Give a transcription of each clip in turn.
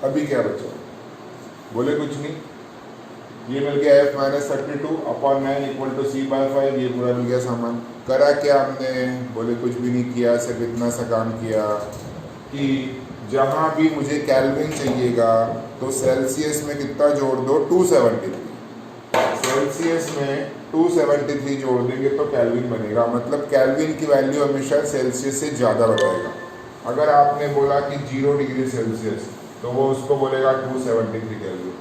अभी क्या बचा? बोले कुछ नहीं। ये मिल गया f minus 32/9 equal to c/5। ये पूरा मिल गया सामान। करा क्या हमने? बोले कुछ भी नहीं किया, सिर्फ इतना सा काम किया कि जहाँ भी मुझे केल्विन चाहिएगा तो सेल्सियस में कितना जोड़ दो? 273। सेल्सियस में 273 जोड़ देंगे तो केल्विन बनेगा। मतलब केल्विन की वैल्यू हमेशा सेल्सियस से ज़्यादा बताएगा। अगर आपने बोला कि 0 डिग्री सेल्सियस तो वो उसको बोलेगा 273 केल्विन।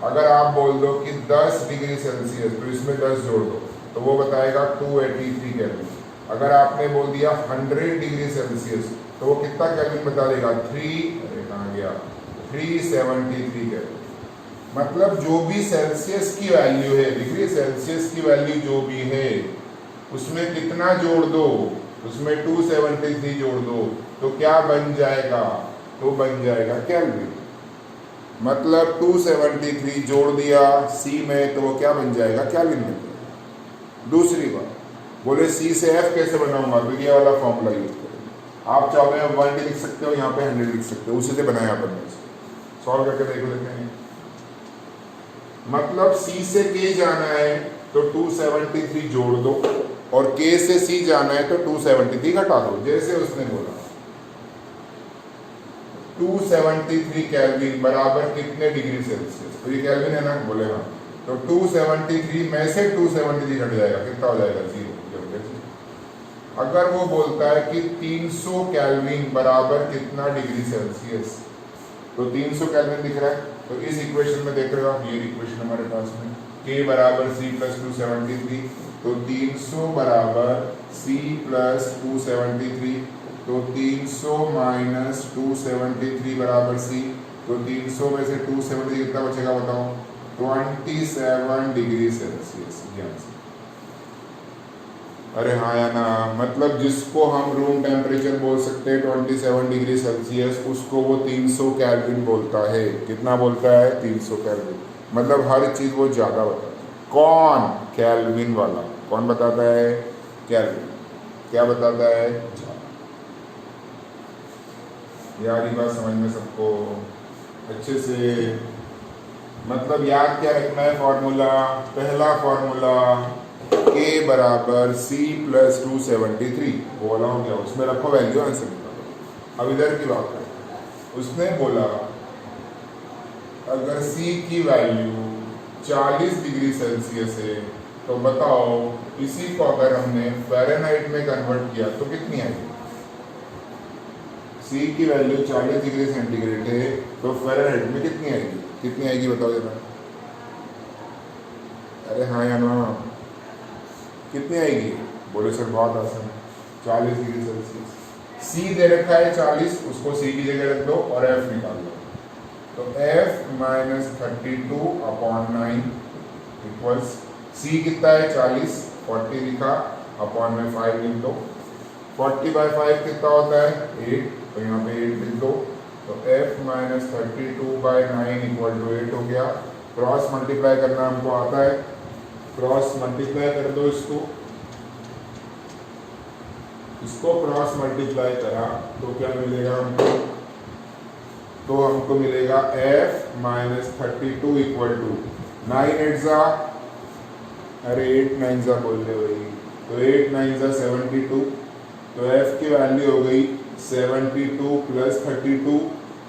अगर आप बोल दो कि 10 डिग्री सेल्सियस तो इसमें 10 जोड़ दो तो वो बताएगा 283 केल्विन। अगर आपने बोल दिया 100 डिग्री सेल्सियस तो वो कितना केल्विन बता देगा? 373 केल्विन। मतलब जो भी सेल्सियस की वैल्यू है, डिग्री सेल्सियस की वैल्यू जो भी है उसमें कितना जोड़ दो? उसमें 273 जोड़ दो तो क्या बन जाएगा? तो बन जाएगा केल्विन। मतलब 273 जोड़ दिया सी में तो वो क्या बन जाएगा? केल्विन बन जाएगा। दूसरी बात, बोले सी से एफ कैसे बनाऊंगा? तो ये वाला फॉर्मूला यूज करेंगे। आप चाहो तो 1 लिख सकते हो, यहाँ पे 100 लिख सकते हो, उसी से बनाया अपन ने। सॉल्व करके देख लेते हैं। मतलब सी से के जाना है तो 273 जोड़ दो और के से सी जाना है तो 273 घटा दो, जैसे उसने बोला। 273 केल्विन बराबर कितने डिग्री सेल्सियस? तो ये केल्विन है ना? बोले हाँ। तो 273 में से 273 घट जाएगा, कितना हो जाएगा? 0। अगर वो बोलता है कि 300 केल्विन बराबर कितना डिग्री सेल्सियस, तो 300 केल्विन दिख रहा है। तो इस इक्वेशन में देख रहे हो आप, ये इक्वेशन हमारे पास में k बराबर c प्लस 273, तो 300 बराबर c प्लस 273, तो 300 माइनस 273 बराबर c। तो 300 में से 273 कितना बचेगा बताओ? 27 डिग्री सेल्सियस। अरे हाँ या ना? मतलब जिसको हम रूम टेम्परेचर बोल सकते हैं 27 डिग्री सेल्सियस, उसको वो 300 केल्विन बोलता है। कितना बोलता है? 300 केल्विन। मतलब हर चीज़ वो ज़्यादा बताता है। कौन? केल्विन वाला। कौन बताता है? केल्विन। क्या बताता है? यार ये बात समझ में सबको अच्छे से? मतलब याद क्या रखना है फॉर्मूला? पहला फॉर्मूला k बराबर c प्लस 273, वो वाला हो गया। उसमें रखो वैल्यू, आंसर निकालो। अब इधर की बात करें। उसने बोला अगर c की वैल्यू 40 डिग्री सेल्सियस है तो बताओ इसी को अगर हमने फ़ारेनहाइट में कन्वर्ट किया तो कितनी आएगी? c की वैल्यू 40 डिग्री सेंटीग्रेड है तो फ़ारेनहाइट में कितनी आएगी? कितनी आएगी बताओ जरा? अरे हाँ या ना? कितनी आएगी? बोले सर बहुत आसान, 40 डिग्री सेल्सियस। सी दे रखा है 40, उसको सी की जगह रख दो और एफ निकाल लो। तो एफ माइनस 32/9 इक्वल्स सी कितना है? 40, 40 लिखा, अपॉन में 5 लिख दो। 40/5 कितना होता है? 8, तो यहाँ पे 8 लिख दो। तो एफ माइनस 32/9 इक्वल टू 8 हो गया। क्रॉस मल्टीप्लाई करना हमको आता है, क्रॉस मल्टीप्लाई कर दो इसको क्रॉस मल्टीप्लाई करा तो क्या मिलेगा हमको? तो हमको मिलेगा f माइनस 32 इक्वल टू 9 8 जा, अरे 8 9 जा बोल रहे भाई, तो 8 9 जा 72। तो f की वैल्यू हो गई 72 प्लस 32।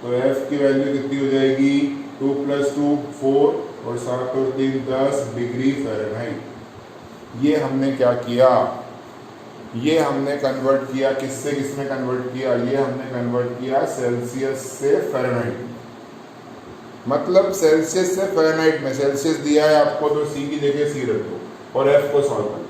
तो f की वैल्यू कितनी हो जाएगी? 2 प्लस 2 4 और 7 और 3 10 डिग्री फ़ारेनहाइट। ये हमने क्या किया? ये हमने कन्वर्ट किया किससे? किसमें कन्वर्ट किया? ये हमने कन्वर्ट किया सेल्सियस से फ़ारेनहाइट। मतलब सेल्सियस से फ़ारेनहाइट में सेल्सियस दिया है आपको तो सी की जगह सी रख दो और एफ को सॉल्व कर दो।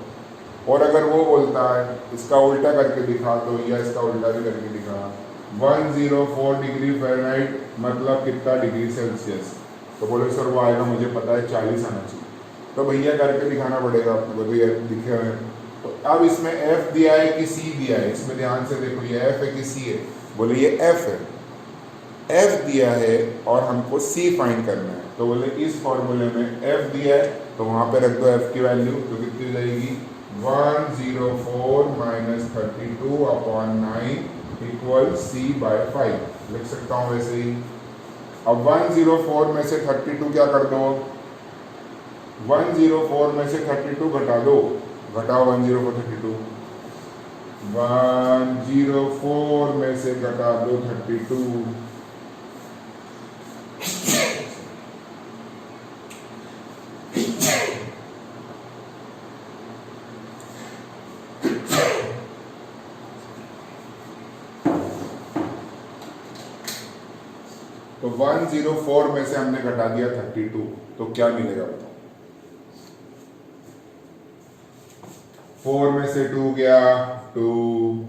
और अगर वो बोलता है इसका उल्टा करके दिखा तो, या इसका उल्टा भी करके दिखा, 104 डिग्री फ़ारेनहाइट मतलब कितना डिग्री सेल्सियस? तो बोले सर वो आएगा, मुझे पता है 40 आना चाहिए। तो भैया करके दिखाना पड़ेगा आपको, भैया दिखे हुए हैं। तो अब इसमें f दिया है कि c दिया है? इसमें ध्यान से देखो, ये f है कि c है? बोले ये f है। f दिया है और हमको c फाइंड करना है, तो बोले इस फॉर्मूले में f दिया है तो वहाँ पे रख दो f की वैल्यू, तो कितनी हो जाएगी? 104 माइनस 32/9 इक्वल c/5 लिख सकता हूँ वैसे ही। अब 104 में से 32 क्या कर दो, 104 में से 32 घटा दो, घटाओ 104 32, 104 में से घटा दो 32, तो 104 में से हमने घटा दिया 32, तो क्या मिलेगा बताओ। 4 में से 2 गया 2,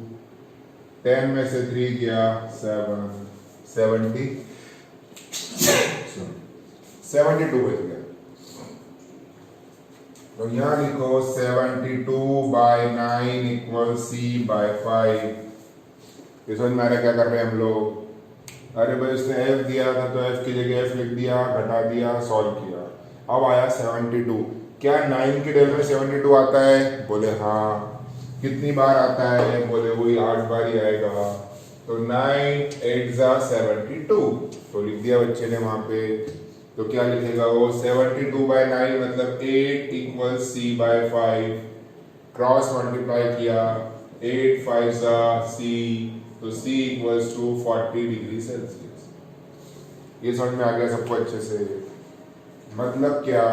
10 में से 3 गया 7, 72 बच गया। तो यहां लिखो 72/9 इक्वल C/5। ये समझ में आ रहा है क्या कर रहे हैं हम लोग। अरे भाई उसने f दिया था तो f की जगह f लिख दिया, घटा दिया, सॉल्व किया, अब आया 72। क्या 9 की डेल में 72 आता है, बोले हाँ। कितनी बार आता है, बोले वही 8 बार ही आएगा। तो 9 8 72, तो लिख दिया बच्चे ने वहां पे। तो क्या लिखेगा वो, 72/9 मतलब 8 इक्वल C/5, क्रॉस मल्टीप्लाई किया, 8 5 C, तो C equals to 40 degree Celsius. ये समझ में आ गया सबको अच्छे से। मतलब क्या,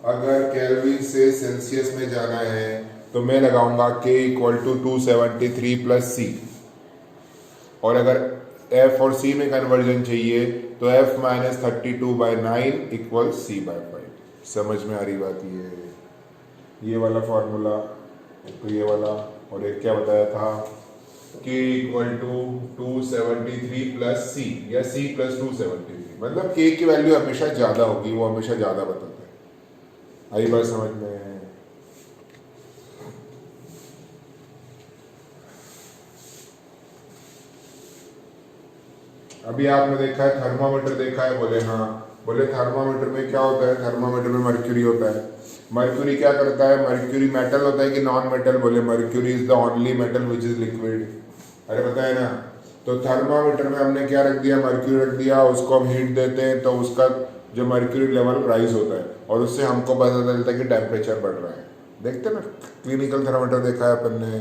अगर केल्विन से सेल्सियस में जाना है तो मैं लगाऊंगा K equal to 273 plus C, और अगर F और C में कन्वर्जन चाहिए तो F माइनस 32/9 इक्वल C/5। समझ में आ रही बात ये वाला फॉर्मूला, तो ये वाला, और एक क्या बताया था, K equal to 273 plus C या C प्लस 273, मतलब K की वैल्यू हमेशा ज्यादा होगी, वो हमेशा ज्यादा बताता है। आई बात समझ में। अभी आपने देखा है थर्मामीटर देखा है, बोले हाँ। बोले थर्मामीटर में क्या होता है, थर्मामीटर में मर्क्यूरी होता है। मर्क्यूरी क्या करता है, मर्क्यूरी मेटल होता है कि नॉन मेटल, बोले mercury is the only metal which is liquid. अरे बताए ना। तो थर्मामीटर में हमने क्या रख दिया, मर्क्यूरी रख दिया, उसको हम हीट देते हैं तो उसका जो मर्क्यूरी लेवल राइज होता है, और उससे हमको पता चलता है कि टेम्परेचर बढ़ रहा है। देखते ना, क्लिनिकल थर्मामीटर देखा है अपन ने।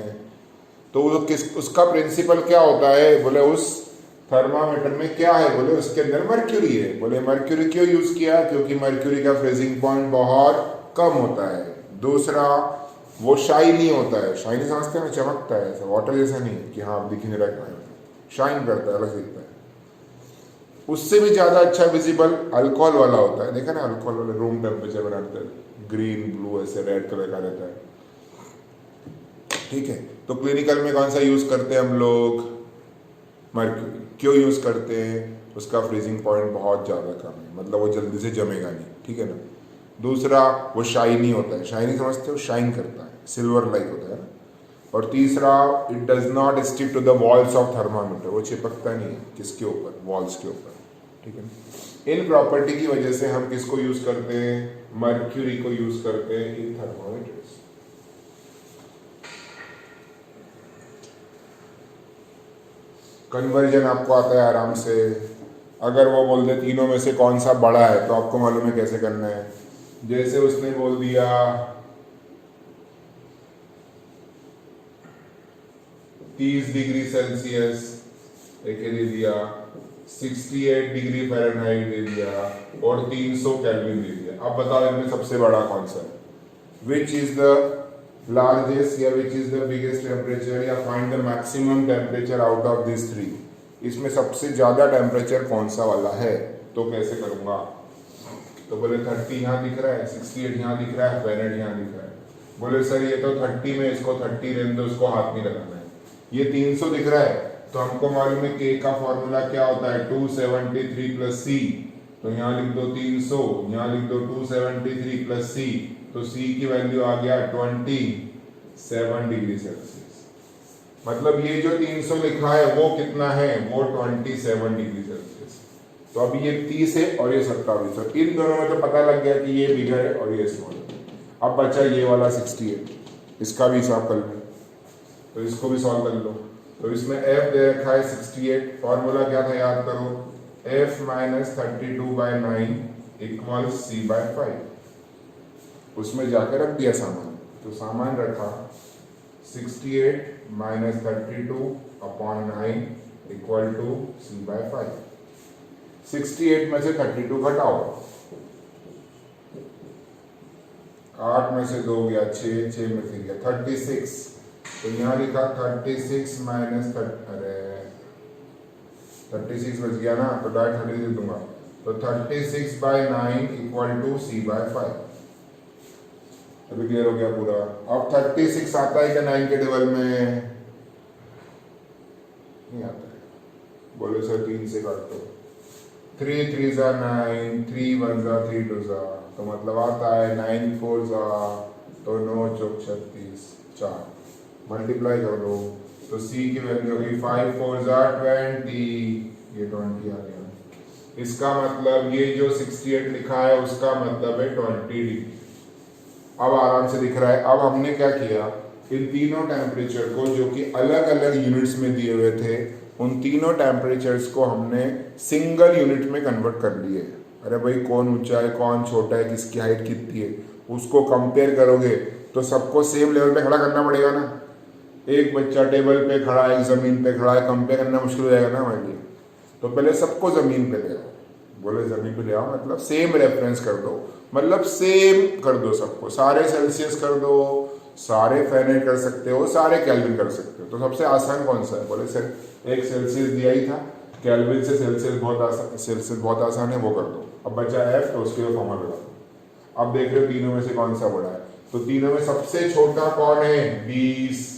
तो वो उसका प्रिंसिपल क्या होता है, बोले उस थर्मामीटर में क्या है, बोले उसके अंदर मर्क्यूरी है। बोले मर्क्यूरी क्यों यूज किया, क्योंकि मर्क्यूरी का फ्रीजिंग पॉइंट बहुत कम होता है। दूसरा, वो शाइनी होता है। शाइनी समझते हैं ना, चमकता है ऐसा, वाटर जैसा नहीं कि हाँ आप दिख नहीं रहा है, शाइन करता है, अलग दिखता है। उससे भी ज्यादा अच्छा विजिबल अल्कोहल वाला होता है। देखा ना, अल्कोहल वाले रूम टेम्परेचर बनाते हैं, ग्रीन ब्लू ऐसे रेड कलर का रहता है। ठीक है, तो क्लिनिकल में कौन सा यूज करते हैं हम लोग, मर्क्यूरी। क्यों यूज करते हैं, उसका फ्रीजिंग पॉइंट बहुत ज्यादा कम है, मतलब वो जल्दी से जमेगा नहीं। ठीक है ना। दूसरा, वो शाइनी होता है। शाइनी समझते हो, शाइन करता है, सिल्वर लाइक होता है ना। और तीसरा, it does not stick to the walls of thermometer, वो चिपकता नहीं है किसके ऊपर, वॉल्स के ऊपर। ठीक है। इन प्रॉपर्टी की वजह से हम किसको यूज करते हैं, मर्क्यूरी को यूज करते हैं इन थर्मामीटर्स। कन्वर्जन आपको आता है आराम से। अगर वो बोल दे तीनों में से कौन सा बड़ा है, तो आपको मालूम है कैसे करना है। जैसे उसने बोल दिया 30 डिग्री सेल्सियस एक दे दिया, 68 डिग्री फ़ारेनहाइट दे दिया, और 300 केल्विन दे दिया। अब बताओ इनमें सबसे बड़ा कौन सा है, विच इज द लार्जेस्ट या which is the biggest temperature, या find the maximum temperature out of this three. इसमें सबसे ज्यादा टेम्परेचर कौन सा वाला है, तो कैसे करूंगा। तो बोले 30 यहाँ दिख रहा है, 68 यहाँ दिख रहा है, फ़ारेनहाइट यहाँ दिख रहा है। बोले सर ये तो 30 में, इसको 30 रहने दो, उसको हाथ नहीं लगाना है। ये 300 दिख रहा है, तो हमको मालूम है K का फॉर्मूला क्या होता है, 273 प्लस C। तो यहाँ लिख दो 300, यहाँ लिख दो 273 प्लस C, तो C की वैल्यू आ गया 27 डिग्री सेल्सियस। मतलब ये जो 300 लिखा है वो कितना है, वो 27 डिग्री सेल्सियस। तो अभी ये 30 है और ये 27 है। इन दोनों में तो पता लग गया कि ये बिगर है और ये स्मॉल है। अब बचा ये वाला 68, इसका भी हिसाब कर लो, तो इसको भी सॉल्व कर लो। तो इसमें F दे रखा है 68, फॉर्मूला क्या था याद करो, F माइनस 32/9 इक्वल C/5। उसमें जाकर रख दिया सामान, तो सामान रखा 68 माइनस 32/9 इक्वल टू C/5। 68 में से 32 घटाओ, 8 में से 2 गया 6, 6 में से गया 36, तो यहाँ लिखा 36 माइनस 36 बच गया ना, तो डायरेक्ट 30 दे दूंगा, तो 36/9 इक्वल टू C/5। अभी क्लियर हो गया पूरा। अब 36 आता है क्या 9 के टेबल में? नहीं आता है। बोलो सर 3 से काट दो, 3 3 जा 9, 3 1 जा 3 2 जा, तो मतलब आता है 9 4 जा, तो 9 चौक 36, 4 मल्टीप्लाई कर दो, तो C की वैल्यू होगी 5 4 जा 20, ये 20 आ गया। इसका मतलब ये जो 68 लिखा है उसका मतलब है 20 डिग्री। अब आराम से दिख रहा है। अब हमने क्या किया, इन तीनों टेम्परेचर को जो कि अलग अलग यूनिट्स में दिए हुए थे, उन तीनों टेम्परेचर्स को हमने सिंगल यूनिट में कन्वर्ट कर लिए। अरे भाई कौन ऊंचा है, कौन छोटा है, किसकी हाइट कितनी है, उसको कंपेयर करोगे तो सबको सेम लेवल पे खड़ा करना पड़ेगा ना। एक बच्चा टेबल पे खड़ा है, एक जमीन पे खड़ा है, कंपेयर करना मुश्किल हो जाएगा ना हमारे लिए। तो पहले सबको जमीन पे ले आओ। बोले जमीन पे ले आओ मतलब सेम रेफरेंस कर दो, मतलब सेम कर दो सबको, सारे सेल्सियस कर दो, सारे फ़ारेनहाइट कर सकते हो, सारे केल्विन कर सकते हो। तो सबसे आसान कौन सा है? बोले सर एक सेल्सियस दिया ही था, केल्विन से सेल्सियस बहुत आसान है, वो कर दो। अब बचा एफ, तो उसके लिए फॉर्मूला लगा दो। अब देख रहे हो तीनों में से कौन सा बड़ा है, तो तीनों में सबसे छोटा कौन है? 20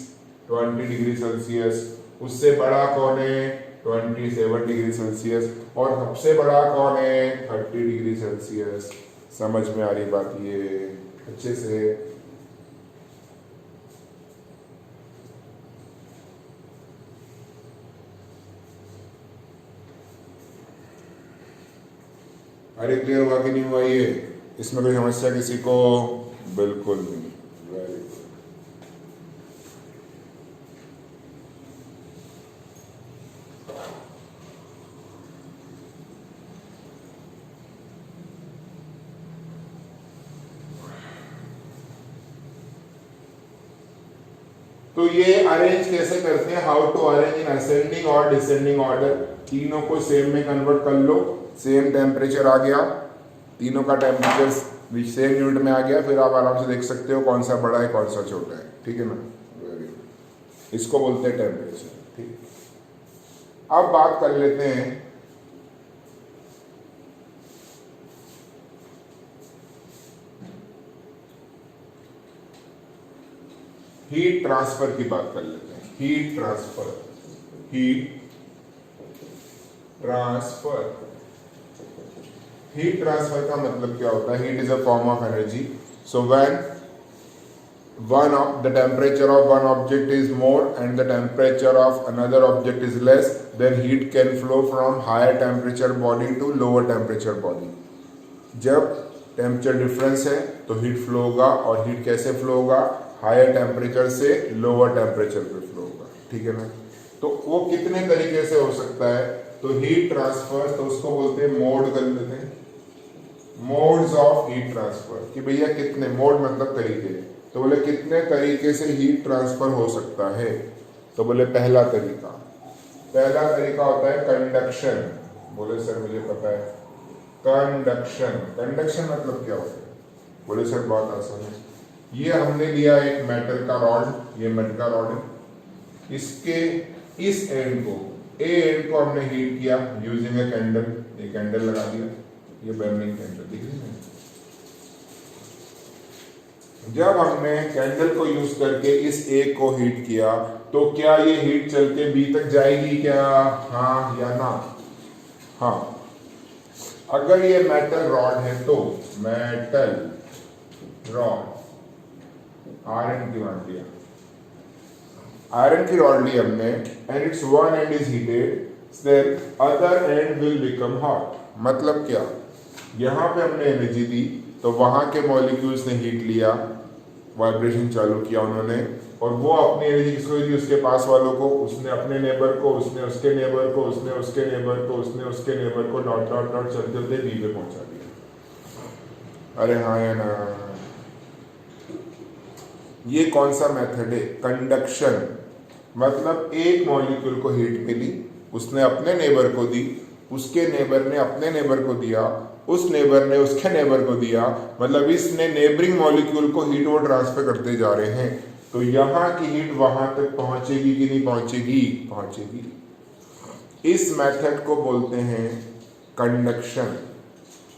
डिग्री सेल्सियस। उससे बड़ा कौन है? 27 डिग्री सेल्सियस। और सबसे बड़ा कौन है? 30 डिग्री सेल्सियस। समझ में आ रही बात ये अच्छे से? अरे क्लियर हुआ कि नहीं हुआ ये? इसमें कोई समस्या किसी को? बिल्कुल नहीं। Very good. तो ये अरेंज कैसे करते हैं? How to arrange in ascending और डिसेंडिंग ऑर्डर। तीनों को सेम में कन्वर्ट कर लो, सेम टेम्परेचर आ गया, तीनों का टेम्परेचर सेम यूनिट में आ गया, फिर आप आराम से देख सकते हो कौन सा बड़ा है कौन सा छोटा है। ठीक है ना? Very good. इसको बोलते हैं टेम्परेचर। ठीक, अब बात कर लेते हैं हीट ट्रांसफर की बात कर लेते हैं। हीट ट्रांसफर का मतलब क्या होता है? Heat is a form of energy. So when the temperature of one object is more and the temperature of another object is less, then heat can flow from higher temperature body to lower temperature body. जब temperature difference है तो heat flow होगा, और heat कैसे flow होगा? Higher temperature से lower temperature पे flow होगा। ठीक है ना? तो वो कितने तरीके से हो सकता है? तो हीट ट्रांसफर, तो उसको बोलते हैं मोड, कर लेते हैं मोड्स ऑफ हीट ट्रांसफर, कि भैया कितने मोड मतलब तरीके। तो बोले कितने तरीके से हीट ट्रांसफर हो सकता है? तो बोले पहला तरीका होता है कंडक्शन। बोले सर मुझे पता है कंडक्शन मतलब क्या होता है? बोले सर बहुत आसान है। ये हमने लिया एक मेटल का रॉड, ये मेटल का रॉड है, इसके इस एंड को, ए एंड को हमने हीट किया यूजिंग ए कैंडल। ये कैंडल लगा दिया, ये बर्निंग कैंडल दिख रही है। जब हमने कैंडल को यूज करके इस ए को हीट किया, तो क्या ये हीट चल के बी तक जाएगी क्या? हाँ या ना? हाँ। अगर ये मेटल रॉड है तो मेटल रॉड आयरन की मान लिया, आयरन की रॉड ली हमने, and its one end is heated, then other end will become hot. मतलब क्या? यहां पे हमने एनर्जी दी तो वहां के मॉलिक्यूल्स ने हीट लिया, वाइब्रेशन चालू किया उन्होंने, और वो अपनी एनर्जी किसको दी, उसके पास वालों को, उसने अपने नेबर को, उसने उसके नेबर को, उसने उसके नेबर को, उसने उसके नेबर को, डॉट डॉट डॉट चलते चलते बी पे पहुंचा दिया। अरे हाँ या ना? ये कौन सा मेथड है? कंडक्शन। मतलब एक मॉलिक्यूल को हीट मिली, उसने अपने नेबर को दी, उसके नेबर ने अपने नेबर को दिया, उस नेबर ने उसके नेबर को दिया, मतलब इसने नेबरिंग मॉलिक्यूल को हीट वो ट्रांसफर करते जा रहे हैं। तो यहाँ की हीट वहां तक पहुंचेगी कि नहीं पहुंचेगी? पहुंचेगी। इस मेथड को बोलते हैं conduction.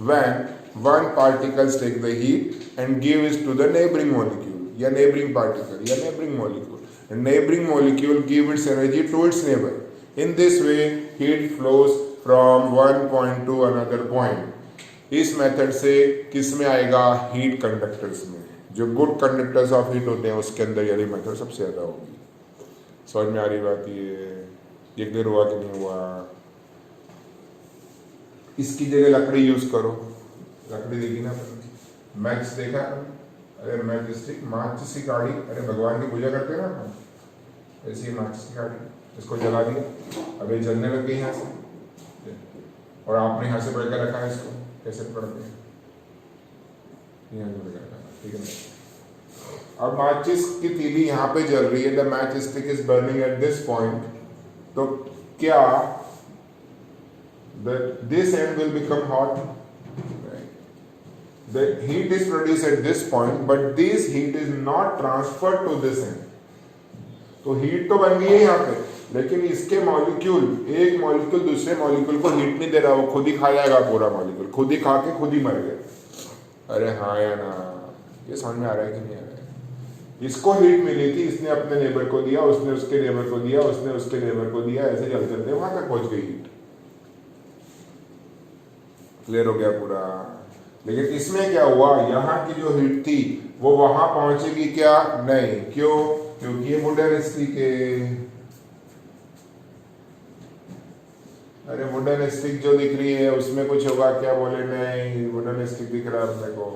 When one particles take the heat and give it to the neighbouring molecule या नेबरिंग पार्टिकल या neighbouring molecule, and neighboring molecule give its energy to its neighbor. In this way, heat flows from one point to another point. इस method से किस में आएगा? Heat conductors में। जो good conductors of heat होते हैं उसके अंदर ये मेथड सबसे ज़्यादा होगी। समझ में आ रही बात? ये क्लियर हुआ कि नहीं हुआ? इसकी जगह लकड़ी यूज करो। लकड़ी देखी ना, मैच देखा? अरे माचिस की गाड़ी, अरे भगवान की पूजा करते हैं ना, ऐसी माचिस की गाड़ी, इसको जला दिया, अब ये जलने लग गई यहाँ से, और आपने यहाँ से पकड़ के रखा है इसको, कैसे पकड़ते हैं? यहाँ से पकड़ रखा, ठीक है ना? अब माचिस की तीली यहाँ पे जल रही है, the match stick is burning at this point, तो क्या this and will become hot? The heat is produced at this point, but this heat is not transferred to this end. तो हीट तो बन गई है यहाँ पे, लेकिन इसके मॉलिक्यूल, एक मॉलिक्यूल दूसरे मॉलिक्यूल को हीट नहीं दे रहा, वो खुद ही खा जाएगा पूरा मॉलिक्यूल, खुद ही खा के खुद ही मर गया। अरे हाँ या ना? ये समझ में आ रहा है कि नहीं आ रहा है? इसको हीट मिली थी, इसने अपने नेबर को दिया, उसने उसके नेबर को दिया, उसने उसके नेबर को दिया, ऐसे चलते चलते वहां तक पहुंच गई हीट। क्लियर हो गया पूरा? लेकिन इसमें क्या हुआ? यहाँ की जो हीट थी वो वहां पहुंचेगी क्या? नहीं। क्यों? क्योंकि ये वुडन स्टिक है। अरे वुडन स्टिक जो दिख रही है उसमें कुछ होगा क्या? बोले नहीं, वुडन स्टिक दिख रहा है अपने को।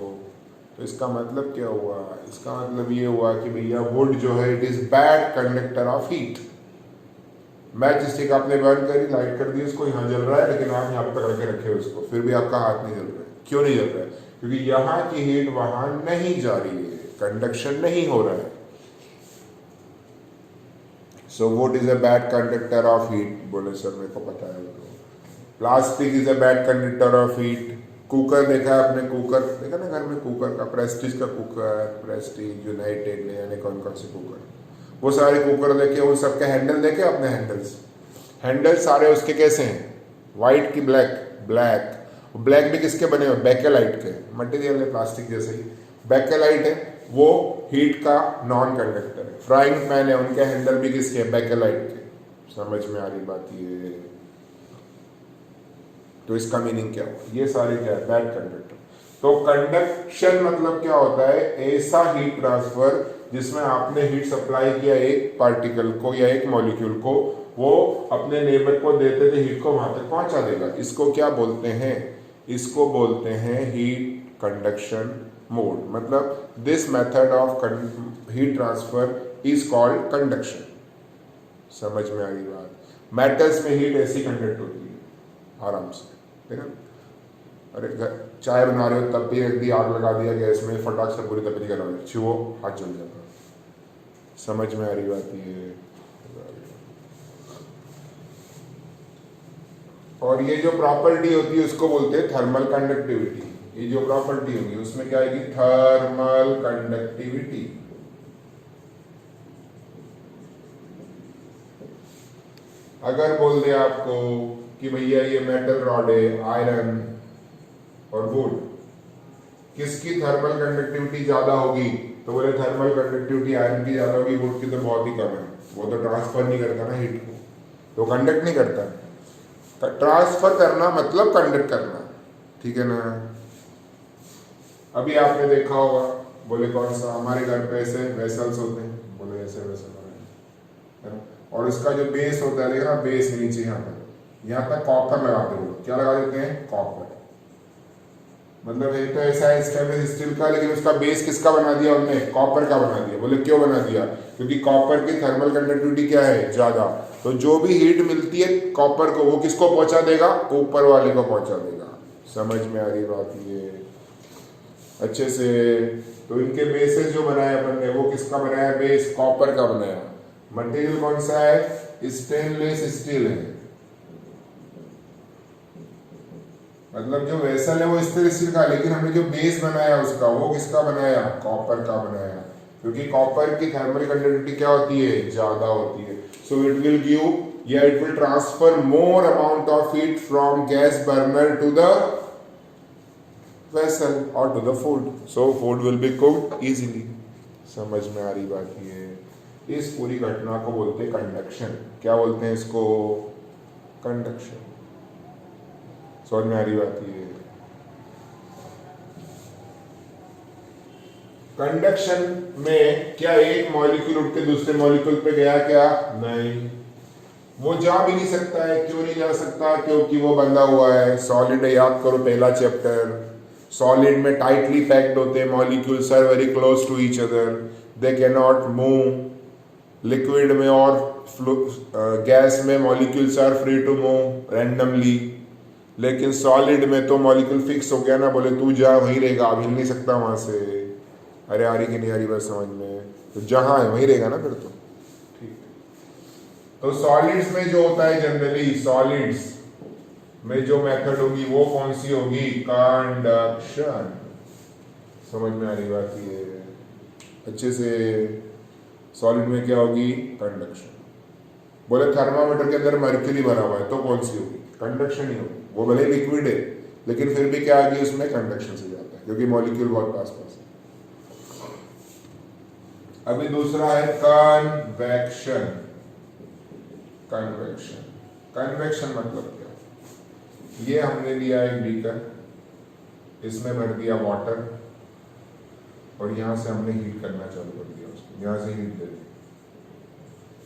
तो इसका मतलब क्या हुआ? इसका मतलब ये हुआ कि भैया वुड जो है it is bad conductor of heat. Match stick आपने बर्न करी, लाइट कर दी, उसको यहाँ जल रहा है, लेकिन आप यहाँ पकड़ के रखे उसको, फिर भी आपका हाथ नहीं जल रहा है। क्यों नहीं जल रहा है? क्योंकि यहाँ की हीट वहां नहीं जा रही है, कंडक्शन नहीं हो रहा है। So would is a bad conductor of heat. बोले सर मेरे को पता है। तो plastic is a bad conductor of heat. Cooker देखा है आपने? कुकर देखा ना घर में? कुकर का, प्रेस्टीज का कुकर, प्रेस्टीज, यूनाइटेड, ने यानी कौन कौन से कुकर, वो सारे कुकर देखे, उन सबके हैंडल देखे अपने? हैंडल सारे उसके कैसे हैं? व्हाइट की ब्लैक ब्लैक भी किसके बने हुए? बेकेलाइट के। मटेरियल है प्लास्टिक जैसे ही, बेकेलाइट है, वो हीट का नॉन कंडक्टर है। फ्राइंग पैन है, उनके हैंडल भी किसके? बेकेलाइट के। समझ में आ रही बात? ये तो इसका मीनिंग क्या हुआ? ये सारे क्या है? Bad conductor. तो कंडक्शन मतलब क्या होता है? ऐसा हीट ट्रांसफर जिसमें आपने हीट सप्लाई किया एक पार्टिकल को या एक मॉलिक्यूल को, वो अपने नेबर को देते थे हीट को वहां तक पहुंचा देगा। इसको क्या बोलते हैं? इसको बोलते हैं हीट कंडक्शन मोड। मतलब this method of heat transfer is called conduction. समझ में आ गई बात? मेटल्स में हीट ऐसी कंडक्ट होती है आराम से, है ना? अरे चाय बना रहे हो तब भी रख दी, आग लगा दिया गैस में, फटाक से पूरी तपेदी करा दे, छुओ हाथ जल जाता। समझ में आ रही बात? ये और ये जो प्रॉपर्टी होती है उसको बोलते हैं थर्मल कंडक्टिविटी। ये जो प्रॉपर्टी होगी उसमें क्या आएगी? Thermal conductivity. अगर बोल दे आपको कि भैया ये मेटल रॉड है, आयरन और वुड, किसकी थर्मल कंडक्टिविटी ज्यादा होगी? तो बोले थर्मल कंडक्टिविटी आयरन की ज्यादा होगी, वुड की तो बहुत ही कम है। वो तो ट्रांसफर नहीं करता ना हीट को, तो कंडक्ट नहीं करता। ट्रांसफर करना मतलब कंडक्ट करना, ठीक है ना? अभी आपने देखा होगा, बोले कौन सा? हमारे घर पे ऐसे वेसल्स होते हैं, बोले ऐसे वेसल है ना? और इसका जो बेस होता है, देखा ना, बेस नीचे यहाँ पर, यहाँ तक कॉपर लगा देते हैं। क्या लगा देते हैं? कॉपर। मतलब एक तो ऐसा है स्टेनलेस स्टील का, लेकिन उसका बेस किसका बना दिया उन्होंने, कॉपर का बना दिया। बोले क्यों बना दिया, क्योंकि कॉपर की थर्मल कंडक्टिविटी क्या है, ज़्यादा। तो जो भी हीट मिलती है कॉपर को, वो किसको पहुंचा देगा, ऊपर वाले को पहुंचा देगा। समझ में आ रही बात ये अच्छे से। तो इनके बेसेस जो बनाया अपन ने, वो किसका बनाया, बेस कॉपर का बनाया। मटेरियल कौन सा है, स्टेनलेस स्टील है। मतलब जो वेसल है वो स्टेनलेस स्टील का, लेकिन हमने जो बेस बनाया उसका, वो किसका बनाया, कॉपर का बनाया। क्योंकि कॉपर की थर्मल कंडक्टिविटी क्या होती है, ज्यादा होती है। सो इट विल गिव या it will transfer more amount of heat from gas burner to the vessel or to the food, so food will be cooked easily। समझ में आ रही बात ये। इस पूरी घटना को बोलते हैं कंडक्शन। क्या बोलते हैं इसको, कंडक्शन। समझ में आ रही बात ये। कंडक्शन में क्या एक मॉलिक्यूल उठ के दूसरे मॉलिक्यूल पे गया, क्या नहीं, वो जा भी नहीं सकता है। क्यों नहीं जा सकता, क्योंकि वो बंधा हुआ है। सॉलिड है, याद करो पहला चैप्टर। सॉलिड में टाइटली पैक्ड होते हैं, molecules are very close to each other, they can not move. Liquid में और गैस में molecules are free to move randomly. लेकिन सॉलिड में तो मॉलिक्यूल फिक्स हो गया ना, बोले तू जा वहीं रहेगा, अब हिल नहीं सकता वहां से। अरे आ रही कि नहीं आ रही बात समझ में, तो जहां है वहीं रहेगा ना फिर तो। ठीक है, तो सॉलिड्स में जो होता है जनरली, सॉलिड्स में जो मेथड होगी वो कौन सी होगी, कंडक्शन। समझ में आ रही बात ये अच्छे से। सॉलिड में क्या होगी, कंडक्शन। बोले थर्मामीटर के अंदर मर्क्यूरी भरा हुआ है तो कौन सी होगी, कंडक्शन ही होगी। वो भले लिक्विड है लेकिन फिर भी क्या आगे उसमें कंडक्शन से जाता है, क्योंकि मॉलिक्यूल बहुत पास पास है। अभी दूसरा है कन्वेक्शन। कन्वेक्शन, कन्वेक्शन मतलब क्या, ये हमने लिया एक बीकर, इसमें भर दिया वाटर और यहां से हमने हीट करना चालू कर दिया उसको। यहां से हीट दे दी,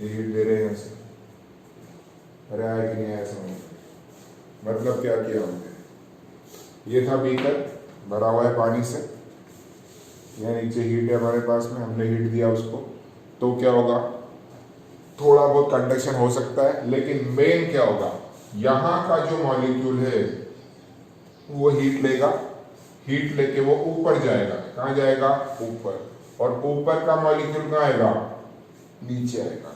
ये हीट दे रहे हैं यहां से। अरे आया कि नहीं आया समझ, मतलब क्या किया हमने, ये था बीकर भरा हुआ है पानी से, यहाँ नीचे हीट है हमारे पास में, हमने हीट दिया उसको, तो क्या होगा, थोड़ा बहुत कंडक्शन हो सकता है। लेकिन मेन क्या होगा, यहाँ का जो मॉलिक्यूल है वो हीट लेगा, हीट लेके वो ऊपर जाएगा। कहाँ जाएगा, ऊपर। और ऊपर का मॉलिक्यूल कहाँ आएगा, नीचे आएगा।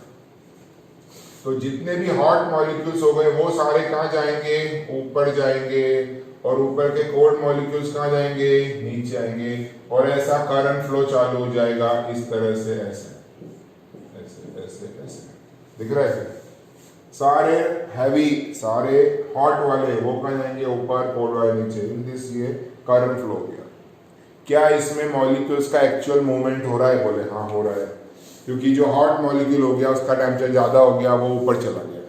तो जितने भी हॉट मॉलिक्यूल्स हो गए वो सारे कहाँ जाएंगे, ऊपर जाएंगे। और ऊपर के कोल्ड मॉलिक्यूल्स कहाँ जाएंगे, नीचे आएंगे। और ऐसा करंट फ्लो चालू हो जाएगा इस तरह से, ऐसे ऐसे ऐसे ऐसे, दिख रहा है। सारे हैवी, सारे हॉट वाले वो कहाँ जाएंगे, ऊपर, कोल्ड वाले नीचे। इन दिस ये करंट फ्लो हो गया। क्या इसमें मॉलिक्यूल्स का एक्चुअल मूवमेंट हो रहा है, बोले हाँ हो रहा है। क्योंकि जो हॉट मॉलिक्यूल हो गया उसका टेम्परेचर ज़्यादा हो गया, वो ऊपर चला गया,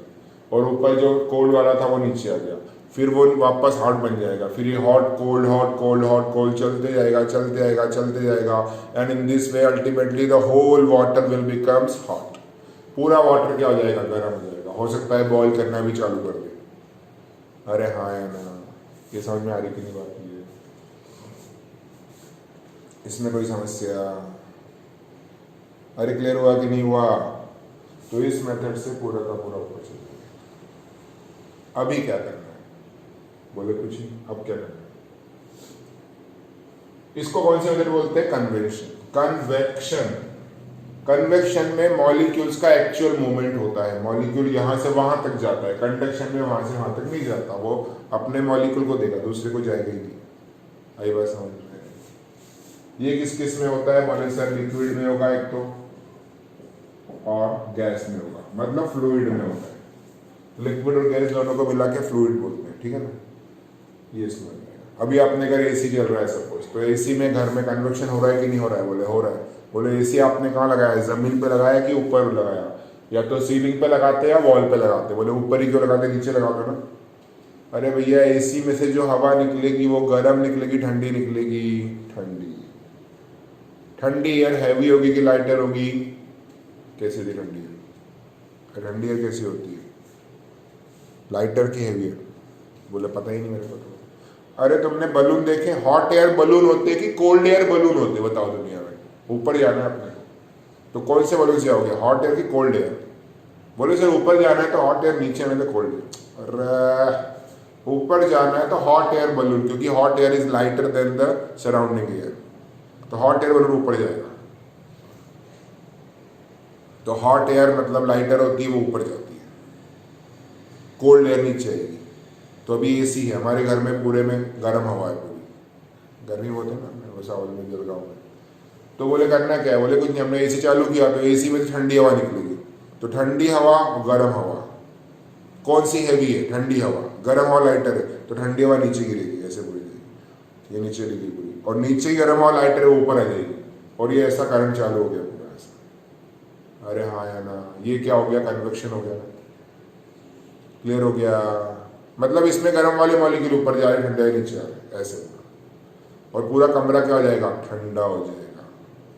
और ऊपर जो कोल्ड वाला था वो नीचे आ गया। फिर वो वापस हॉट बन जाएगा, फिर ये hot cold hot cold hot cold चलते जाएगा चलते जाएगा चलते जाएगा। And in this way ultimately the whole water will becomes hot. पूरा वाटर क्या हो जाएगा, गर्म हो जाएगा। हो सकता है बॉईल करना भी चालू कर दे। अरे हाँ है ना, ये समझ में आ रही कि नहीं बात, ये इसमें कोई समस्या, अरे क्लियर हुआ कि नहीं हुआ। तो इस मेथड से पूरा का पूरा ऊपर चल जाएगा। अभी क्या करना है, बोले कुछ नहीं, अब क्या करना है, इसको कौन से मेथड बोलते हैं, कन्वेक्शन। कन्वेक्शन, कन्वेक्शन में मॉलिक्यूल्स का एक्चुअल मूवमेंट होता है। मॉलिक्यूल यहां से वहां तक जाता है, कंडक्शन में वहां से वहां तक नहीं जाता। वो अपने मॉलिक्यूल को देगा, दूसरे को जाएगा ही नहीं। आई बात समझ में। ये किस किस में होता है, बोले सर लिक्विड में होगा एक तो, और गैस में होगा, मतलब फ्लूइड में होता है। लिक्विड और गैस दोनों को मिला के फ्लूइड बोलते हैं, ठीक है ना। ये समझ में आएगा। अभी अपने घर एसी चल रहा है सपोज, तो एसी में घर में कन्वेक्शन हो रहा है कि नहीं हो रहा है, बोले हो रहा है। बोले एसी आपने कहाँ लगाया है, जमीन पे लगाया कि ऊपर लगाया, या तो सीलिंग पे लगाते या वॉल पे लगाते। बोले ऊपर ही क्यों लगाते, नीचे लगा दो ना। अरे भैया एसी में से जो हवा निकलेगी वो गर्म निकलेगी, ठंडी निकलेगी, ठंडी। ठंडी एयर हैवी होगी कि लाइटर होगी, कैसे दी ठंडी है, ठंडी एयर कैसी होती है, लाइटर की हैवी है, बोले पता ही नहीं मेरे को तो। अरे तुमने बलून देखे? हॉट एयर बलून होते कि कोल्ड एयर बलून होते? बताओ दुनिया में, ऊपर जाना है अपने को तो कौन से बलून से जाओगे, हॉट एयर कि कोल्ड एयर? बोले सर ऊपर जाना है तो हॉट एयर, नीचे में तो कोल्ड एयर। अरे ऊपर जाना है तो हॉट एयर बलून, क्योंकि hot air is lighter than the surrounding air, तो हॉट एयर बलून ऊपर जाएगा। तो हॉट एयर मतलब लाइटर होती है, वो ऊपर जाती है, कोल्ड एयर नीचे आएगी। तो अभी एसी है हमारे घर में, पूरे में गर्म हवा है, पूरी गर्मी होती है ना भुसावल में, जलगांव में। तो बोले करना क्या है? बोले कुछ नहीं, हमने एसी चालू किया तो एसी में से ठंडी हवा निकलेगी। तो ठंडी हवा गर्म हवा कौन सी हैवी है? ठंडी हवा। गर्म हवा लाइटर है, तो ठंडी हवा नीचे गिरेगी, ऐसे पूरी जाएगी, ये नीचे गिरेगी पूरी, और नीचे ही गर्म हवा लाइटर है ऊपर आ जाएगी, और ये ऐसा करंट चालू हो गया पूरा ऐसा। अरे हाँ या ना, ये क्या हो गया? कन्वेक्शन हो गया ना। क्लियर हो गया? मतलब इसमें गर्म वाले मॉलिक्यूल ऊपर जा रहे, ठंडे वाले नीचे आ रहे, ऐसे, और पूरा कमरा क्या हो जाएगा? ठंडा हो जाएगा।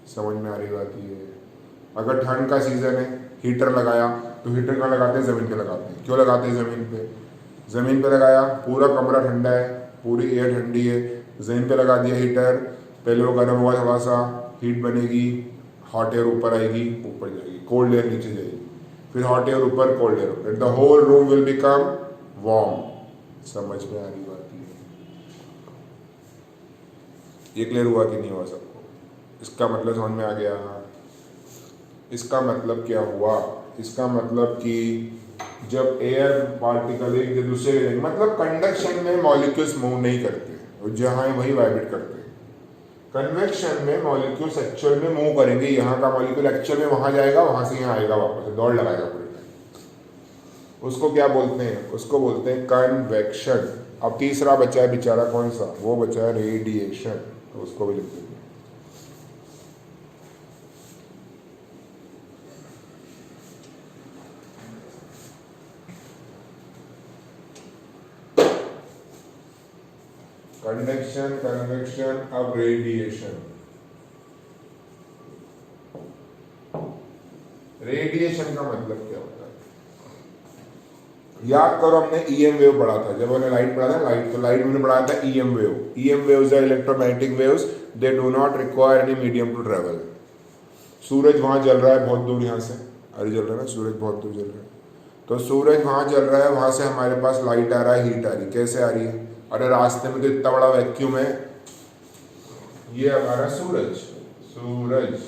समझ में आ रही बात? ये अगर ठंड का सीजन है, हीटर लगाया, तो हीटर कहाँ लगाते हैं? ज़मीन पे लगाते हैं। क्यों लगाते हैं ज़मीन पे? ज़मीन पे लगाया, पूरा कमरा ठंडा है, पूरी एयर ठंडी है, ज़मीन पे लगा दिया हीटर, पहले वो गर्म हुआ, थोड़ा सा हीट बनेगी, हॉट एयर ऊपर आएगी, ऊपर जाएगी, कोल्ड एयर नीचे जाएगी, फिर हॉट एयर ऊपर, कोल्ड एयर ऊपर, the whole room will become warm. समझ में आ रही बात? ये क्लियर हुआ कि नहीं हुआ सबको? इसका मतलब समझ में आ गया? इसका मतलब क्या हुआ? इसका मतलब कि जब एयर पार्टिकल एक दूसरे के, मतलब कंडक्शन में मॉलिक्यूल्स मूव नहीं करते, और जहाँ है वही वाइब्रेट करते हैं। कन्वेक्शन में मॉलिक्यूल्स एक्चुअल में मूव करेंगे, यहाँ का मॉलिक्यूल एक्चुअल में वहाँ जाएगा, वहाँ से यहाँ आएगा, वापस दौड़ लगाएगा पूरे टाइम। उसको क्या बोलते हैं? उसको बोलते हैं कन्वेक्शन। अब तीसरा बचा है बेचारा, कौन सा? वो बचा है रेडिएशन, तो उसको भी लिख देते हैं। कंडक्शन, कन्वेक्शन, अब रेडिएशन। रेडिएशन का मतलब क्या होता है? याद करो, हमने ईएम वेव पढ़ा था, जब हमने लाइट पढ़ा था, लाइट, तो लाइट हमने पढ़ा था EM wave. EM waves are electromagnetic waves, they do not require any medium to travel. सूरज वहां जल रहा है बहुत दूर, यहाँ से अरे जल रहा है ना, सूरज बहुत दूर जल रहा है, तो सूरज वहां जल रहा है, वहां से हमारे पास लाइट आ रहा है, हीट आ रही है। कैसे आ रही है? अरे रास्ते में तो इतना बड़ा वैक्यूम है, ये हमारा सूरज, सूरज,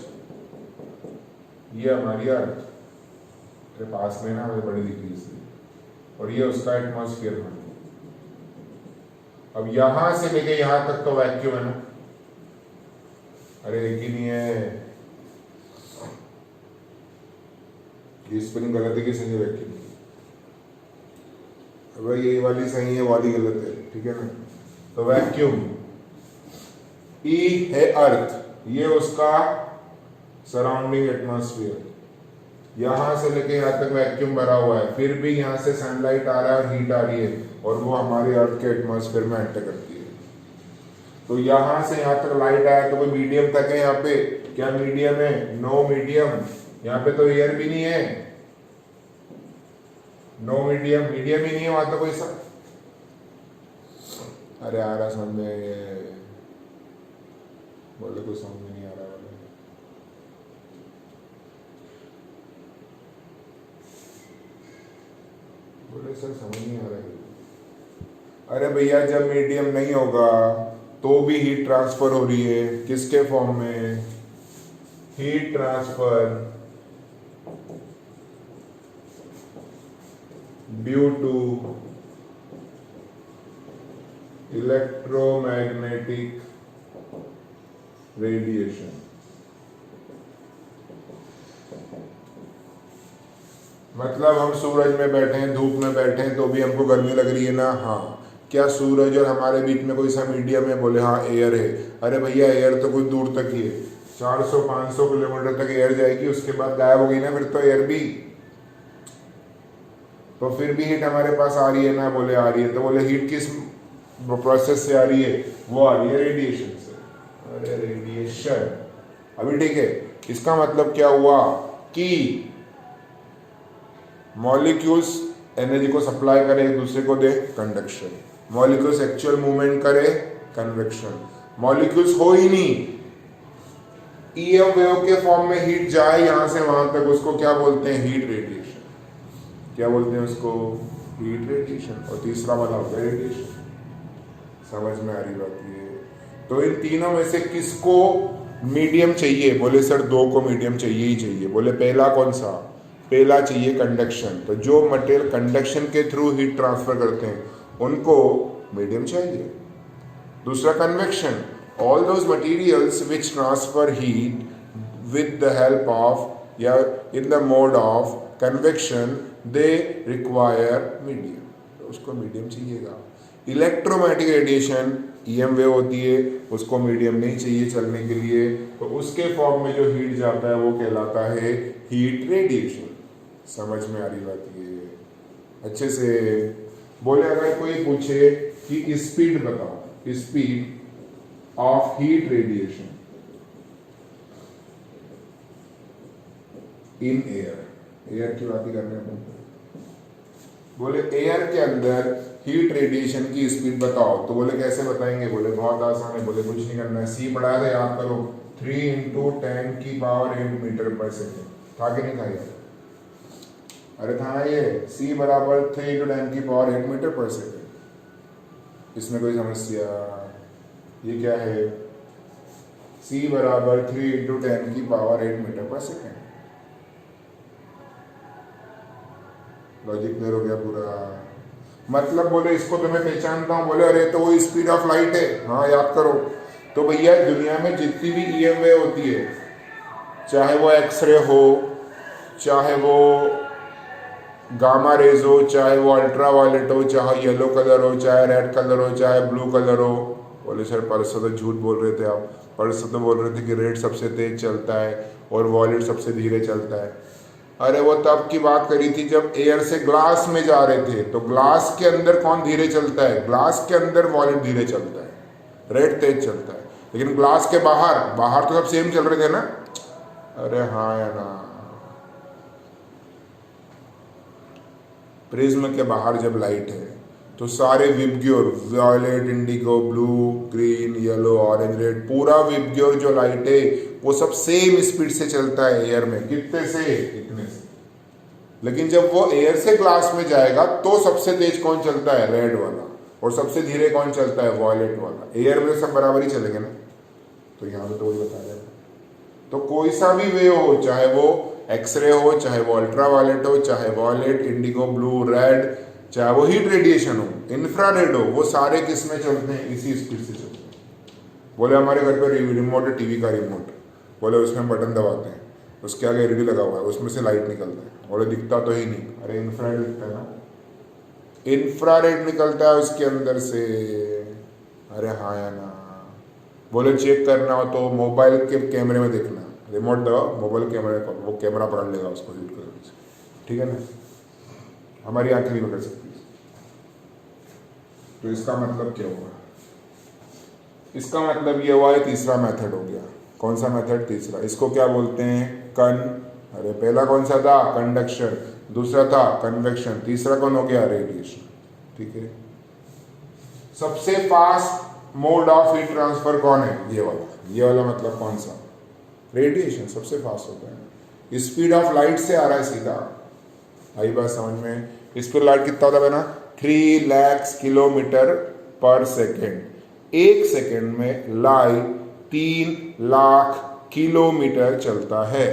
ये हमारी अर्थ के पास में ना, हमें बड़ी दिख रही है, और ये उसका एटमॉस्फेयर है। अब यहां से लेके यहां तक तो वैक्यूम है ना, अरे एक ही नहीं है, ये स्पेलिंग गलत है कि सही है? वैक्यूम, अब ये वाली सही है, वाली गलत है, ठीक है ना? तो वैक्यूम, ई है अर्थ, ये उसका सराउंडिंग एटमॉस्फेयर, यहां से लेके यहां तक वैक्यूम भरा हुआ है, फिर भी यहां से सनलाइट आ रहा है और हीट आ रही है, और वो हमारे अर्थ के एटमॉस्फेयर में एंटर करती है। तो यहां से यहां तक लाइट आया, तो कोई मीडियम तक है यहाँ पे? क्या मीडियम है? नो मीडियम, यहाँ पे तो एयर भी नहीं है, नो मीडियम, मीडियम ही नहीं है वहां तो कोई सा। अरे आ रहा समझ में? बोले कुछ समझ में नहीं आ रहा वाले। बोले सर समझ नहीं आ रहा है। अरे भैया जब मीडियम नहीं होगा तो भी हीट ट्रांसफर हो रही है, किसके फॉर्म में? Heat transfer due to electromagnetic radiation. मतलब हम सूरज में बैठे हैं, धूप में बैठे हैं, तो भी हमको गर्मी लग रही है ना? हाँ। क्या सूरज और हमारे बीच में कोई सा मीडियम है? बोले हाँ एयर है। अरे भैया एयर तो कुछ दूर तक ही है, 400-500 किलोमीटर तक एयर जाएगी, उसके बाद गायब हो गई ना फिर तो एयर भी, तो फिर भी हीट हमारे पास आ रही है ना? बोले आ रही है। तो बोले हीट किस प्रोसेस से आ रही है? वो आ रही है रेडिएशन से। अरे रेडिएशन, अभी ठीक है। इसका मतलब क्या हुआ कि मॉलिक्यूल्स एनर्जी को सप्लाई करें, एक दूसरे को दे, कंडक्शन। मॉलिक्यूल्स एक्चुअल मूवमेंट करे, कन्वेक्शन। मॉलिक्यूल्स हो ही नहीं, ईएम वेव के फॉर्म में हीट जाए यहां से वहां तक, उसको क्या बोलते हैं? Heat radiation. क्या बोलते हैं उसको? Heat radiation. और तीसरा वाला होता है रेडिएशन। समझ में आ रही बात ये? तो इन तीनों में से किसको मीडियम चाहिए? बोले सर दो को मीडियम चाहिए ही चाहिए। बोले पहला कौन सा? पहला चाहिए कंडक्शन। तो जो मटेरियल कंडक्शन के थ्रू हीट ट्रांसफर करते हैं उनको मीडियम चाहिए। दूसरा convection, all those materials which transfer heat with the help of या in the mode of convection they require medium, तो उसको मीडियम चाहिएगा। इलेक्ट्रोमैग्नेटिक रेडिएशन ईएम वेव होती है, उसको मीडियम नहीं चाहिए चलने के लिए, तो उसके फॉर्म में जो हीट जाता है वो कहलाता है हीट रेडिएशन। समझ में आ रही बात ये अच्छे से? बोले अगर कोई पूछे कि स्पीड बताओ, speed of heat radiation in air, air की बात ही कर रहे हैं। बोले एयर के अंदर हीट रेडिएशन की स्पीड बताओ, तो बोले कैसे बताएंगे? बोले बहुत आसान है। बोले कुछ नहीं करना है, सी पढ़ाया था याद करो, 3 × 10⁸ मीटर पर सेकेंड। था कि नहीं था ये? अरे था ये, C बराबर 3 × 10⁸ मीटर पर सेकेंड। इसमें कोई समस्या? ये क्या है? C बराबर 3 × 10⁸ मीटर पर सेकेंड। लॉजिक क्लियर हो गया पूरा? मतलब बोले इसको तो मैं पहचानता हूँ। बोले अरे तो वो स्पीड ऑफ लाइट है। हाँ याद करो। तो भैया दुनिया में जितनी भी ईएम वेव होती है, चाहे वो एक्सरे हो, चाहे वो गामा रेज हो, चाहे वो अल्ट्रा वायलेट हो, चाहे येलो कलर हो, चाहे रेड कलर हो, चाहे ब्लू कलर हो। बोले सर परसों तो झूठ बोल रहे थे आप, परसों तो बोल रहे थे कि रेड सबसे तेज चलता है और वॉलेट सबसे धीरे चलता है। अरे वो तब की बात करी थी जब एयर से ग्लास में जा रहे थे, तो ग्लास के अंदर कौन धीरे चलता है? ग्लास के अंदर वॉलेट धीरे चलता है, रेड तेज चलता है। लेकिन ग्लास के बाहर, बाहर तो सब सेम चल रहे थे ना? अरे हाँ या ना? प्रिज्म के बाहर जब लाइट है तो सारे VIBGYOR, violet, indigo, blue, green, yellow, orange, red, पूरा विबग्योर जो लाइट है वो सब सेम स्पीड से चलता है एयर में। कितने से? इतने से। लेकिन जब वो एयर से ग्लास में जाएगा तो सबसे तेज कौन चलता है? रेड वाला। और सबसे धीरे कौन चलता है? वॉयलेट वाला। एयर में सब बराबर ही चलेंगे ना? तो यहाँ पे तो वही बता रहे हैं। तो कोई सा भी वेव हो, चाहे वो एक्सरे हो, चाहे वो अल्ट्रा वायलेट हो, चाहे वॉयलेट, इंडिगो, ब्लू, रेड, चाहे वो हीट रेडिएशन हो, इंफ्रारेड हो, वो सारे किस में चलते हैं? इसी स्पीड से चलते हैं। बोले हमारे घर पे रिमोट है, टीवी का रिमोट। बोले उसमें बटन दबाते हैं, उसके आगे एलईडी लगा हुआ है, उसमें से लाइट निकलता है। बोले दिखता तो ही नहीं। अरे इंफ्रारेड दिखता है ना? इंफ्रारेड निकलता है उसके अंदर से। अरे हाँ या ना? बोले चेक करना हो तो मोबाइल के कैमरे में देखना, रिमोट दबाओ, मोबाइल कैमरे को, वो कैमरा पकड़ लेगा उसको हीट करने से। ठीक है ना? हमारी आंखें नहीं पकड़ सकती। तो इसका मतलब क्या हुआ? इसका मतलब ये हुआ है तीसरा मेथड हो गया। कौन सा मेथड? तीसरा। इसको क्या बोलते हैं? अरे पहला कौन सा था? कंडक्शन। दूसरा था कन्वेक्शन। तीसरा कौन हो गया? रेडिएशन। ठीक है। सबसे fast mode of heat transfer कौन है? ये वाला। ये वाला मतलब कौन सा? रेडिएशन सबसे फास्ट होता है। स्पीड ऑफ लाइट से आ रहा है सीधा। आई बात समझ में? स्पीड लाइट कितना होता है ना? 3 लाख किलोमीटर पर सेकेंड। एक सेकेंड में लाइट 3 लाख किलोमीटर चलता है।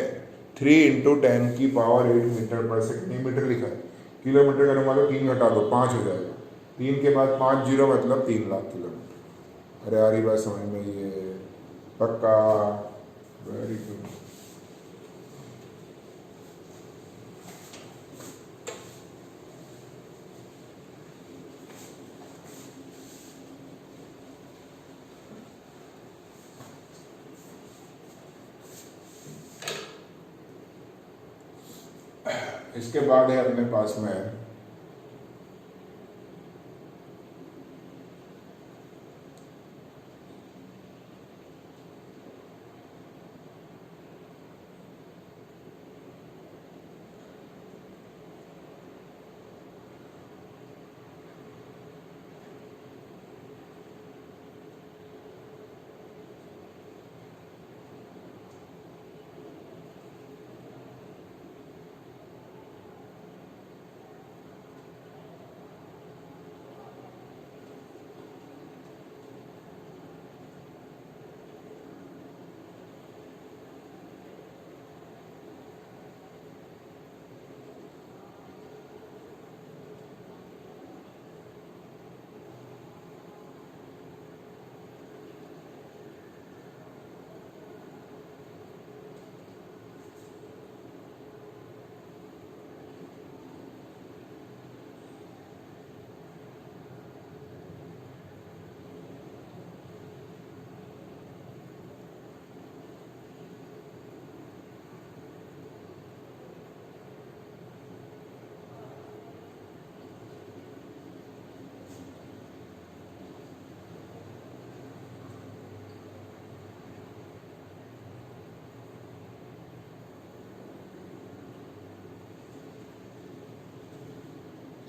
3 × 10⁸ मीटर पर सेकेंड। मीटर लिखा है, किलोमीटर का मान लो 3 घटा दो 5 हो जाएगा। 3 के बाद 5 जीरो मतलब 3 लाख किलोमीटर। अरे यार ये बात समझ में? ये पक्का? Very good. इसके बाद है अपने पास में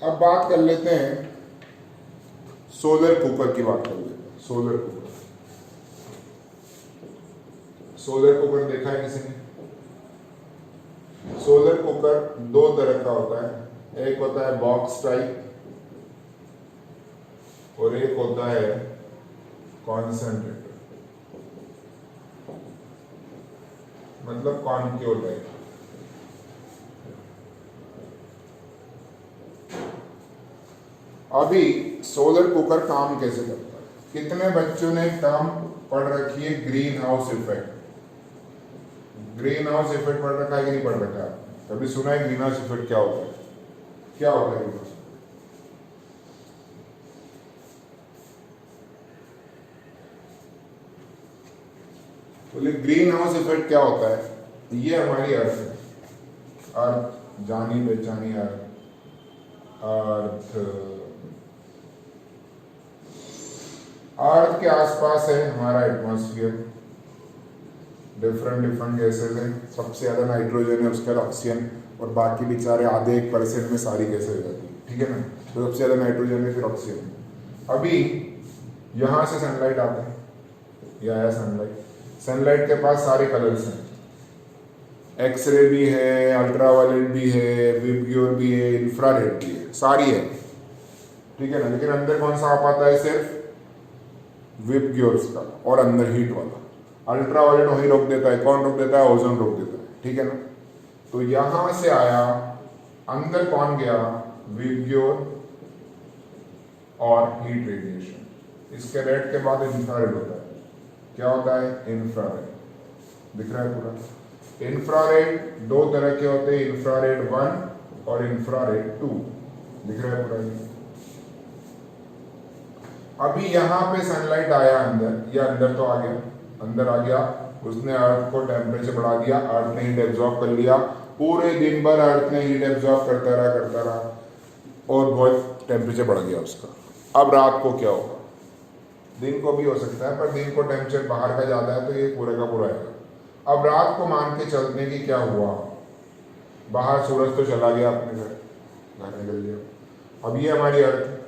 अब बात कर लेते हैं सोलर कुकर की बात कर लेते हैं। सोलर कुकर, सोलर कुकर देखा है किसी ने? सोलर कुकर दो तरह का होता है, एक होता है बॉक्स टाइप और एक होता है कॉन्सेंट्रेटर, मतलब कॉन्केव टाइप। अभी सोलर कुकर काम कैसे करता है? कितने बच्चों ने टर्म पढ़ रखी है green house effect? Green house effect पढ़ रखा है कि नहीं पढ़ रखा है? कभी सुना है ग्रीन हाउस इफेक्ट क्या होता है? क्या होता है ग्रीन हाउस? बोले ग्रीन हाउस इफेक्ट क्या होता है? ये हमारी अर्थ है, अर्थ जानी पहचानी अर्थ के आसपास है हमारा एटमॉस्फेयर, डिफरेंट डिफरेंट गैसेज हैं, सबसे ज्यादा नाइट्रोजन है, उसके बाद ऑक्सीजन, और बाकी बेचारे आधे 1% में सारी गैसेज हो जाती है, ठीक है ना? तो सबसे ज्यादा नाइट्रोजन है, फिर ऑक्सीजन। अभी यहां से सनलाइट आता है, यह आया सनलाइट, सनलाइट के पास सारे कलर्स हैं, एक्सरे भी है, अल्ट्रावायलेट भी है, विबग्योर भी है, इंफ्रारेड भी है, सारी है, ठीक है ना? लेकिन अंदर कौन सा आ पाता है? सिर्फ विबग्योर्स का, और अंदर हीट वाला। अल्ट्रावायलेट वही रोक देता है, कौन रोक देता है? ओजोन रोक देता है, ठीक है ना? तो यहां से आया, अंदर कौन गया? विबग्योर और हीट रेडिएशन। इसके रेड के बाद इंफ्रारेड होता है। क्या होता है? इंफ्रारेड। दिख रहा है पूरा? इंफ्रारेड दो तरह के होते हैं, इंफ्रारेड 1 और इंफ्रारेड 2। दिख रहा है पूरा? अभी यहां पे सनलाइट आया अंदर, या अंदर तो आ गया, अंदर आ गया, उसने अर्थ को टेम्परेचर बढ़ा दिया, अर्थ ने हीट एब्जॉर्ब कर लिया, पूरे दिन भर अर्थ ने हीट एब्जॉर्ब करता रहा और बहुत टेम्परेचर बढ़ गया उसका। अब रात को क्या होगा? दिन को भी हो सकता है, पर दिन को टेम्परेचर बाहर का ज्यादा है तो ये पूरे का पूरा आएगा। अब रात को मान के चलते कि क्या हुआ, बाहर सूरज तो चला गया अपने घर निकल गया। अब ये हमारी अर्थ है,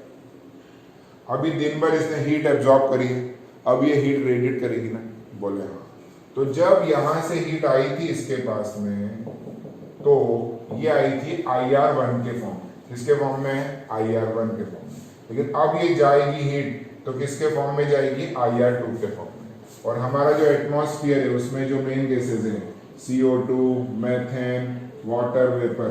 अभी दिन भर इसने हीट एब्जॉर्ब करी है, अब ये हीट रेडिएट करेगी ना? बोले हाँ। तो जब यहां से हीट आई थी इसके पास में, तो ये आई थी IR1 के फॉर्म में। किसके फॉर्म में? IR1 के फॉर्म में। लेकिन अब ये जाएगी हीट तो किसके फॉर्म में जाएगी? IR2 के फॉर्म में। और हमारा जो एटमॉस्फेयर है उसमें जो मेन गैसेज हैं, CO2, मेथेन, वाटर वेपर,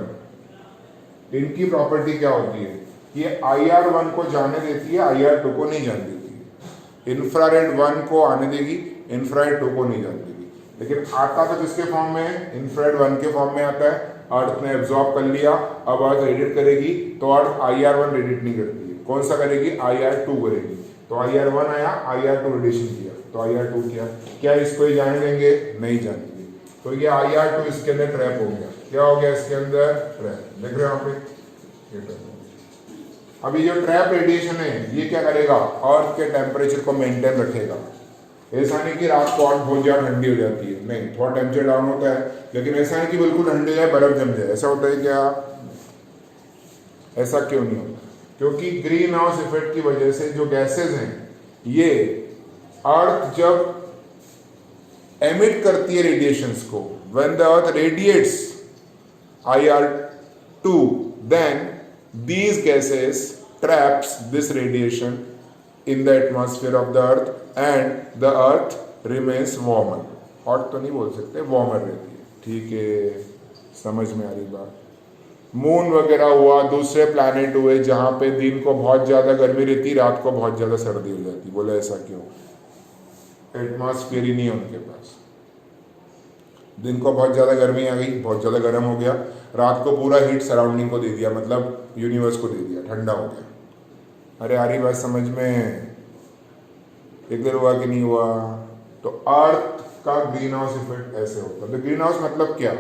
इनकी प्रॉपर्टी क्या होती है? ये IR1 को जाने देती है, IR2 को नहीं जाने देती है। इंफ्रारेड 1 को आने देगी, इंफ्रारेड 2 को नहीं जाने देगी। लेकिन आता तो किसके फॉर्म में है? इंफ्रारेड 1 के फॉर्म में आता है। अर्थ ने एब्जॉर्ब कर लिया, अब अर्थ रेडिएट करेगी तो अर्थ IR1 रेडिएट नहीं करती है, कौन सा करेगी? IR2 करेगी। तो IR1 आया, IR2 रेडिएशन किया, तो IR2 किया। क्या इसको ही जाने देंगे? नहीं जाने देंगे। तो ये IR2 इसके अंदर ट्रैप हो गया। क्या हो गया इसके अंदर? ट्रैप। देख रहे हो यहाँ पे, ये ट्रैप। अभी जो ट्रैप रेडिएशन है ये क्या करेगा? अर्थ के टेम्परेचर को मेंटेन रखेगा। ऐसा नहीं कि रात को अर्थ बहुत ज्यादा ठंडी हो जाती है, नहीं, थोड़ा टेम्परेचर डाउन होता है, लेकिन ऐसा नहीं कि बिल्कुल ठंडी हो जाए, बर्फ जम जाए। ऐसा होता है क्या? ऐसा क्यों नहीं होता? क्योंकि ग्रीन हाउस इफेक्ट की वजह से जो गैसेज हैं, ये अर्थ जब एमिट करती है रेडिएशंस को, when the earth radiates IR2, then these gases traps this radiation in the atmosphere of the earth and the earth remains warmer. hot तो नहीं बोल सकते, warmer रहती है, ठीक है? समझ में आ रही बात? मून वगैरह हुआ, दूसरे प्लैनेट हुए जहां पे दिन को बहुत ज्यादा गर्मी रहती, रात को बहुत ज्यादा सर्दी हो जाती। बोले ऐसा क्यों? एटमॉस्फेयर ही नहीं है उनके पास। दिन को बहुत ज्यादा गर्मी आ गई, बहुत ज्यादा गर्म हो गया, रात को पूरा हीट सराउंडिंग को दे दिया, मतलब यूनिवर्स को दे दिया, ठंडा हो गया। अरे आ रही बात समझ में? क्लियर हुआ कि नहीं हुआ? तो अर्थ का ग्रीन हाउस इफेक्ट ऐसे होता है। तो ग्रीन हाउस मतलब क्या?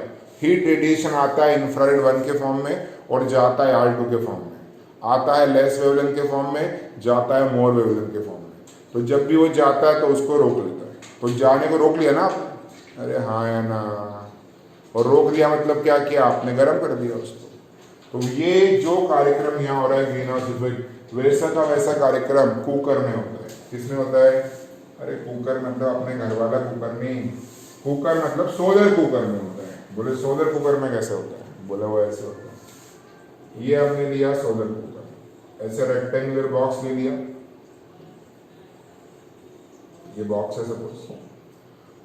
हीट रेडिएशन आता है इंफ्रारेड 1 के फॉर्म में और जाता है R2 के फॉर्म में, आता है लेस वेवलेंथ के फॉर्म में, जाता है मोर वेवलेंथ के फॉर्म में। तो जब भी वो जाता है तो उसको रोक लेता है। तो जाने को रोक लिया ना आपने? अरे हाँ या ना? और रोक लिया मतलब क्या किया आपने? गर्म कर दिया उसको। तो ये जो कार्यक्रम यहाँ हो रहा है ग्रीन हाउस इफेक्ट, वैसा का वैसा कार्यक्रम कुकर में होता है। किसमें होता है? अरे कुकर मतलब अपने घर वाला कुकर नहीं, कुकर मतलब सोलर कुकर में होता है। बोले सोलर कुकर में कैसे होता है? बोले वो ऐसे होता है। ये हमने लिया सोलर कुकर, ऐसे रेक्टेंगुलर बॉक्स ले लिया, ये बॉक्स है सपोज,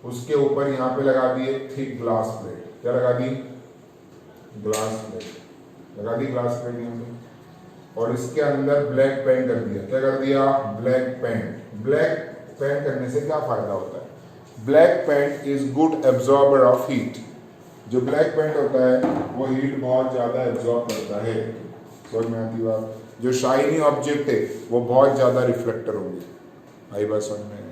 उसके ऊपर यहाँ पे लगा दिए थिक ग्लास प्लेट। क्या लगा दी? ग्लास प्लेट लगा दी, ग्लास प्लेट यहाँ पे, और इसके अंदर ब्लैक पेंट कर दिया। क्या कर दिया? Black paint. ब्लैक पेंट करने से क्या फायदा होता है? Black paint is good absorber of heat. जो ब्लैक पेंट होता है वो हीट बहुत ज्यादा एब्जॉर्ब करता है। समझ में आती बात? जो शाइनी ऑब्जेक्ट है वो बहुत ज्यादा रिफ्लेक्टर होंगे। आई बात समझ में?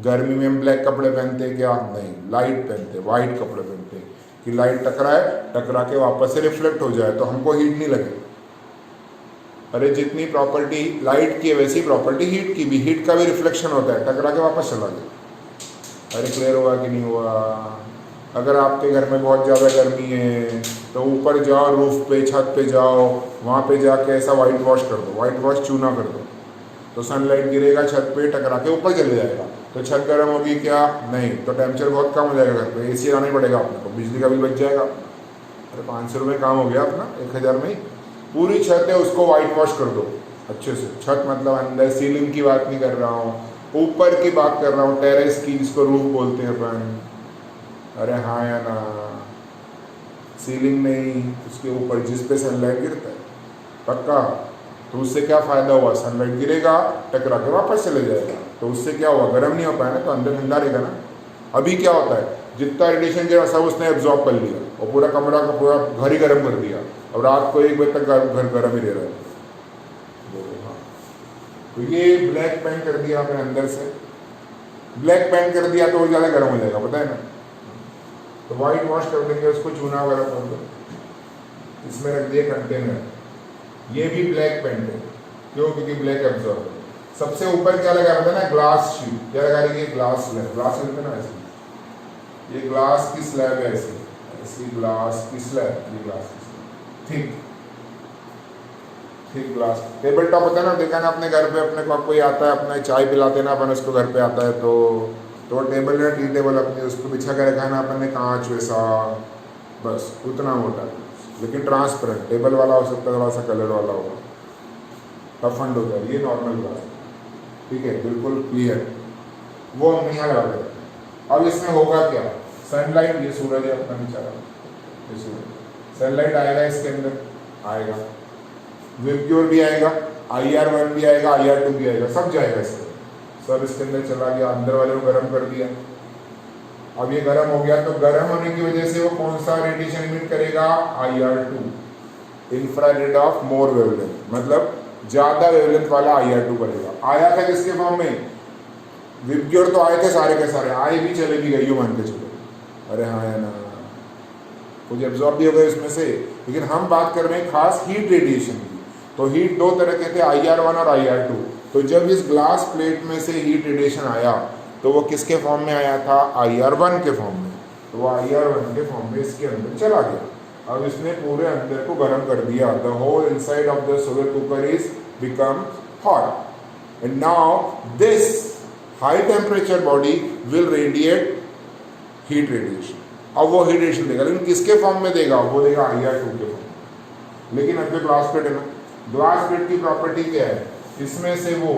गर्मी में हम ब्लैक कपड़े पहनते हैं क्या? नहीं, लाइट पहनते, वाइट कपड़े पहनते हैं कि लाइट टकराए, टकरा के वापस से रिफ्लेक्ट हो जाए तो हमको हीट नहीं लगे। अरे जितनी प्रॉपर्टी लाइट की है वैसी प्रॉपर्टी हीट की भी, हीट का भी रिफ्लेक्शन होता है, टकरा के वापस चला गया। अरे क्लियर हुआ कि नहीं हुआ? अगर आपके घर में बहुत ज़्यादा गर्मी है तो ऊपर जाओ, रूफ पे, छत पे जाओ, वहाँ पे जाके ऐसा वाइट वॉश कर दो, वाइट वॉश चूना कर दो, तो सनलाइट गिरेगा छत पे, टकरा के ऊपर चले जाएगा, तो छत गर्म होगी क्या? नहीं, तो टेम्परेचर बहुत कम हो जाएगा घर पे, एसी लाना ही पड़ेगा अपने को, बिजली का बिल बच जाएगा। अरे 500 रुपये काम हो गया अपना, 1000 में ही पूरी छत है उसको वाइट वॉश कर दो अच्छे से। छत मतलब अंदर सीलिंग की बात नहीं कर रहा हूँ, ऊपर की बात कर रहा हूँ, टेरेस की, जिसको रूफ बोलते हैं अपन। अरे हाँ या ना? सीलिंग नहीं, उसके ऊपर जिस पे सनलाइट गिरता है पक्का, तो उससे क्या फ़ायदा हुआ? सनलाइट गिरेगा, टकरा के वापस चले जाएगा, तो उससे क्या हुआ? गर्म नहीं हो पाया ना, तो अंदर ठंडा रहेगा ना। अभी क्या होता है? जितना रेडिएशन गिरा सब उसने एब्जॉर्ब कर लिया और पूरा कमरा का पूरा घर ही गर्म कर दिया। अब रात को 1 बजे तक घर गर्म ही रह रहा है। हाँ, तो ये ब्लैक पेंट कर दिया आपने अंदर से, ब्लैक पेंट कर दिया तो वो ज़्यादा गर्म हो जाएगा, पता है ना। तो वाइट वॉश कर देंगे उसको, चूना वगैरह कर दो, इसमें रख दिए कंटेनर। ये भी ब्लैक पेंट है, क्यों? क्योंकि ब्लैक एब्जॉर्ब है। सबसे ऊपर क्या लगा है ना? Glass sheet. क्या लगा रही है? Glass slab. ग्लास है ना ऐसी, ये ग्लास की स्लैब है, ऐसी ऐसी ग्लास की स्लैब, ये ग्लास की स्लैब, ठीक ठीक ग्लास। टेबल टॉप होता है ना, देखा ना अपने घर पे, अपने को कोई आता है अपना चाय पिलाते ना अपन, उसको घर पे आता है तो टेबल है, टी टेबल अपनी, उसको बिछा कर रखा है ना अपन ने, कांच वैसा, बस उतना मोटा, लेकिन ट्रांसपेरेंट। टेबल वाला हो सकता है, थोड़ा सा कलर वाला होगा, टफंड होता है। ये नॉर्मल ग्लास, ठीक है, बिल्कुल क्लियर। वो हम यहाँ लगा देते हैं। अब इसमें होगा क्या? सनलाइट, ये सूरज है अपना बेचारा, ये सूरज, सनलाइट आएगा इसके अंदर, आएगा, विबग्योर भी आएगा, IR1 भी आएगा, IR2 भी आएगा, सब जाएगा इसके, सब इसके अंदर चला गया, अंदर वाले को गर्म कर दिया। अब ये गर्म हो गया, तो गर्म होने की वजह से वो कौन सा रेडिएशन इमिट करेगा? IR2, infrared of more wavelength, मतलब ज्यादा वेवलेंथ वाला IR2 करेगा। आया था किसके फॉर्म में? विबग्योर तो आए थे सारे के सारे, आए भी चले भी गई, मान के चलो। अरे हाँ या ना? कुछ एब्जॉर्ब भी हो गए इसमें से, लेकिन हम बात कर रहे हैं खास हीट रेडिएशन की। तो हीट दो तरह के थे, IR1 और IR2। तो जब इस ग्लास प्लेट में से हीट रेडिएशन आया तो वो किसके फॉर्म में आया था? IR1 के फॉर्म में। तो वो IR1 के फॉर्म में इसके अंदर चला गया। अब इसने पूरे अंदर को गर्म कर दिया। The whole inside of the solar cooker is become hot, and now this high temperature body will radiate heat radiation. अब वो हीट रेडिएशन देगा, लेकिन किसके फॉर्म में देगा? वो देगा IR2 के फॉर्म। लेकिन अब जो ग्लास प्लेट है ना, ग्लास प्लेट की प्रॉपर्टी क्या है? इसमें से वो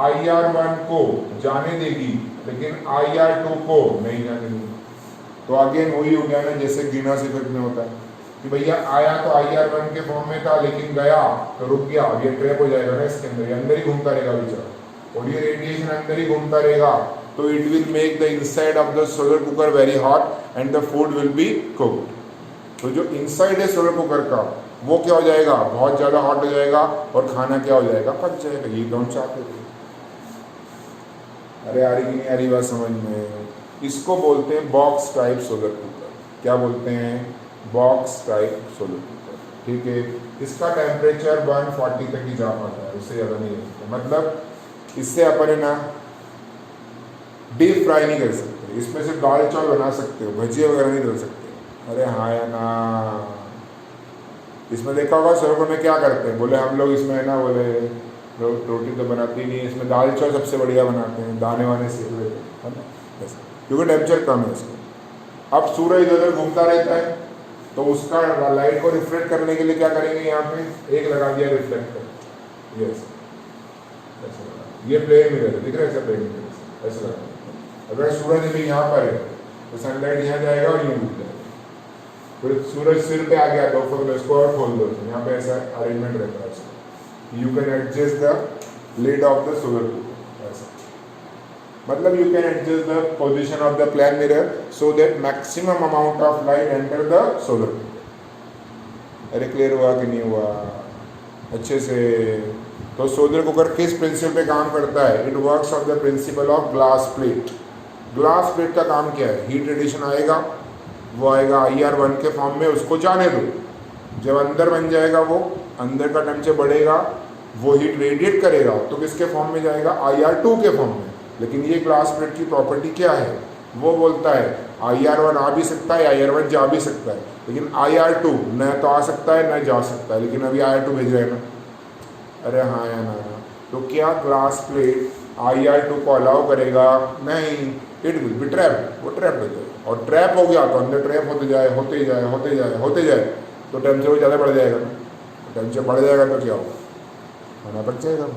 IR1 को जाने देगी, लेकिन IR2 को नहीं जाने देगी। तो अगेन वही हो गया ना, जैसे ग्रीन हाउस इफेक्ट में होता है कि भैया आया तो IR1 के फॉर्म में था, लेकिन गया तो रुक गया, अब ये ट्रैप हो जाएगा ना इसके अंदर, ये अंदर ही घूमता रहेगा बेचारा, और ये रेडिएशन अंदर ही घूमता रहेगा। तो it will make the inside of the solar cooker very hot and the food will be cooked. तो जो इनसाइड है सोलर कुकर का, वो क्या हो जाएगा? बहुत ज़्यादा हॉट हो जाएगा, और खाना क्या हो जाएगा? पक जाएगा। ये तो हम चाहते थे। अरे आ रही कि नहीं आ रही बात समझ में? इसको बोलते हैं बॉक्स टाइप सोलर कुकर। क्या बोलते हैं? बॉक्स टाइप सोलर कुकर, ठीक है। इसका टेम्परेचर 140 तक ही जा पाता है, उससे ज़्यादा नहीं है। मतलब इससे अपन है ना डीप फ्राई नहीं कर सकते, इसमें से दाल चावल बना सकते हो, भजिया वगैरह नहीं कर सकते। अरे हाँ या ना? इसमें देखा होगा सोलर में क्या करते हैं, बोले हम लोग इसमें है ना, बोले रोटी तो बनाती नहीं है, इसमें दाल चावल सबसे बढ़िया बनाते हैं, दाने वाने सेक लेते हैं, है ना, बस क्योंकि टेम्परेचर कम है इसमें। अब सूरज इधर उधर घूमता रहता है, तो उसका लाइट को रिफ्लेक्ट करने के लिए क्या करेंगे, यहाँ पे एक लगा दिया रिफ्लेक्टर, ये ऐसा लगा, ये प्लेन मिरर दिख रहा है, ऐसा प्लेन मिरर ऐसा लगा। अगर सूरज अभी यहाँ पर है तो सनलाइट यहाँ जाएगा और यूँ घूम जाएगा, फिर सूरज सिर पे आ गया तो फिर इसको और खोल दो, तो यहाँ पे ऐसा अरेंजमेंट रहता है इसका। You can adjust the lid of the solar cooler, ऐसा मतलब you can adjust the position of the plane mirror so that maximum amount of light enter the solar cooler. अरे क्लियर हुआ कि नहीं हुआ अच्छे से? तो सोलर कुकर किस प्रिंसिपल पे काम करता है? It works of the principle of glass plate. Glass plate का काम क्या है? हीट रेडिएशन आएगा, वो आएगा IR1 के फॉर्म में, उसको जाने दो, जब अंदर बन जाएगा वो अंदर का टेम्परेचर बढ़ेगा, वो हीट रेडिएट करेगा तो किसके फॉर्म में जाएगा? IR2 के फॉर्म में। लेकिन ये ग्लास प्लेट की प्रॉपर्टी क्या है? वो बोलता है IR1 आ भी सकता है, IR1 जा भी सकता है, लेकिन IR2 न तो आ सकता है न जा सकता है, लेकिन अभी IR2 भेज रहे हैं ना, अरे हाँ या ना। तो क्या ग्लास प्लेट IR2 को अलाउ करेगा? नहीं, इट विल बी ट्रैप, वो ट्रैप हो जाएगा, और ट्रैप हो गया तो अंदर ट्रैप होते जाए होते ही जाए होते जाए होते जाए, तो टेम्परेचर ज़्यादा बढ़ जाएगा ना, टेम्परेचर बढ़ जाएगा तो क्या होगा? खाना पक जाएगा।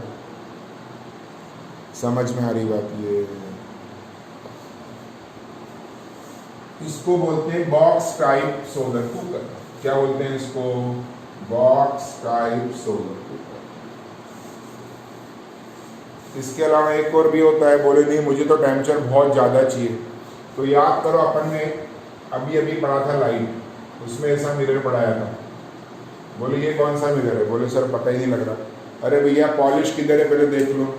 समझ में आ रही बात? ये इसको बोलते हैं बॉक्स टाइप सोलर कुकर। क्या बोलते हैं इसको? Box type solar cooker. इसके अलावा एक और भी होता है, बोले नहीं मुझे तो टेम्परेचर बहुत ज़्यादा चाहिए, तो याद करो अपन ने अभी अभी पढ़ा था लाइट, उसमें ऐसा मिरर पढ़ाया था। बोले ये कौन सा मिरर है? बोले सर पता ही नहीं लग रहा। अरे भैया पॉलिश किधर है पहले देख लो,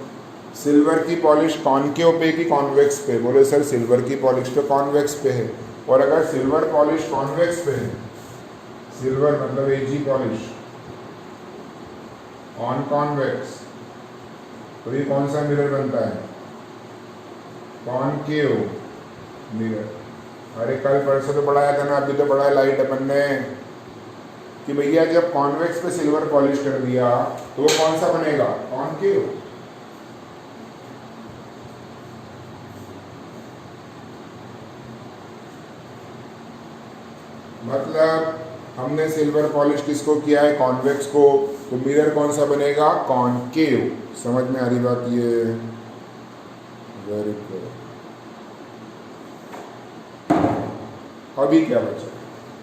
सिल्वर की पॉलिश कॉनकेव पे कि कॉन्वेक्स पे? बोले सर सिल्वर की पॉलिश तो कॉन्वेक्स पे है, और अगर सिल्वर पॉलिश कॉन्वेक्स पे है, सिल्वर मतलब AG पॉलिश ऑन कॉन्वेक्स, तो ये कौन सा मिरर बनता है? Concave mirror. अरे कल परसों तो पढ़ाया था ना, अभी तो पढ़ाया लाइट अपन ने, कि भैया जब कॉन्वेक्स पे सिल्वर पॉलिश कर दिया तो वो कौन सा बनेगा? कॉनकेव। मतलब हमने सिल्वर पॉलिश किसको किया है? कॉन्वेक्स को, तो मिरर कौन सा बनेगा? कॉनकेव। समझ में आ रही बात? ये वेरी गुड। अभी क्या बचा?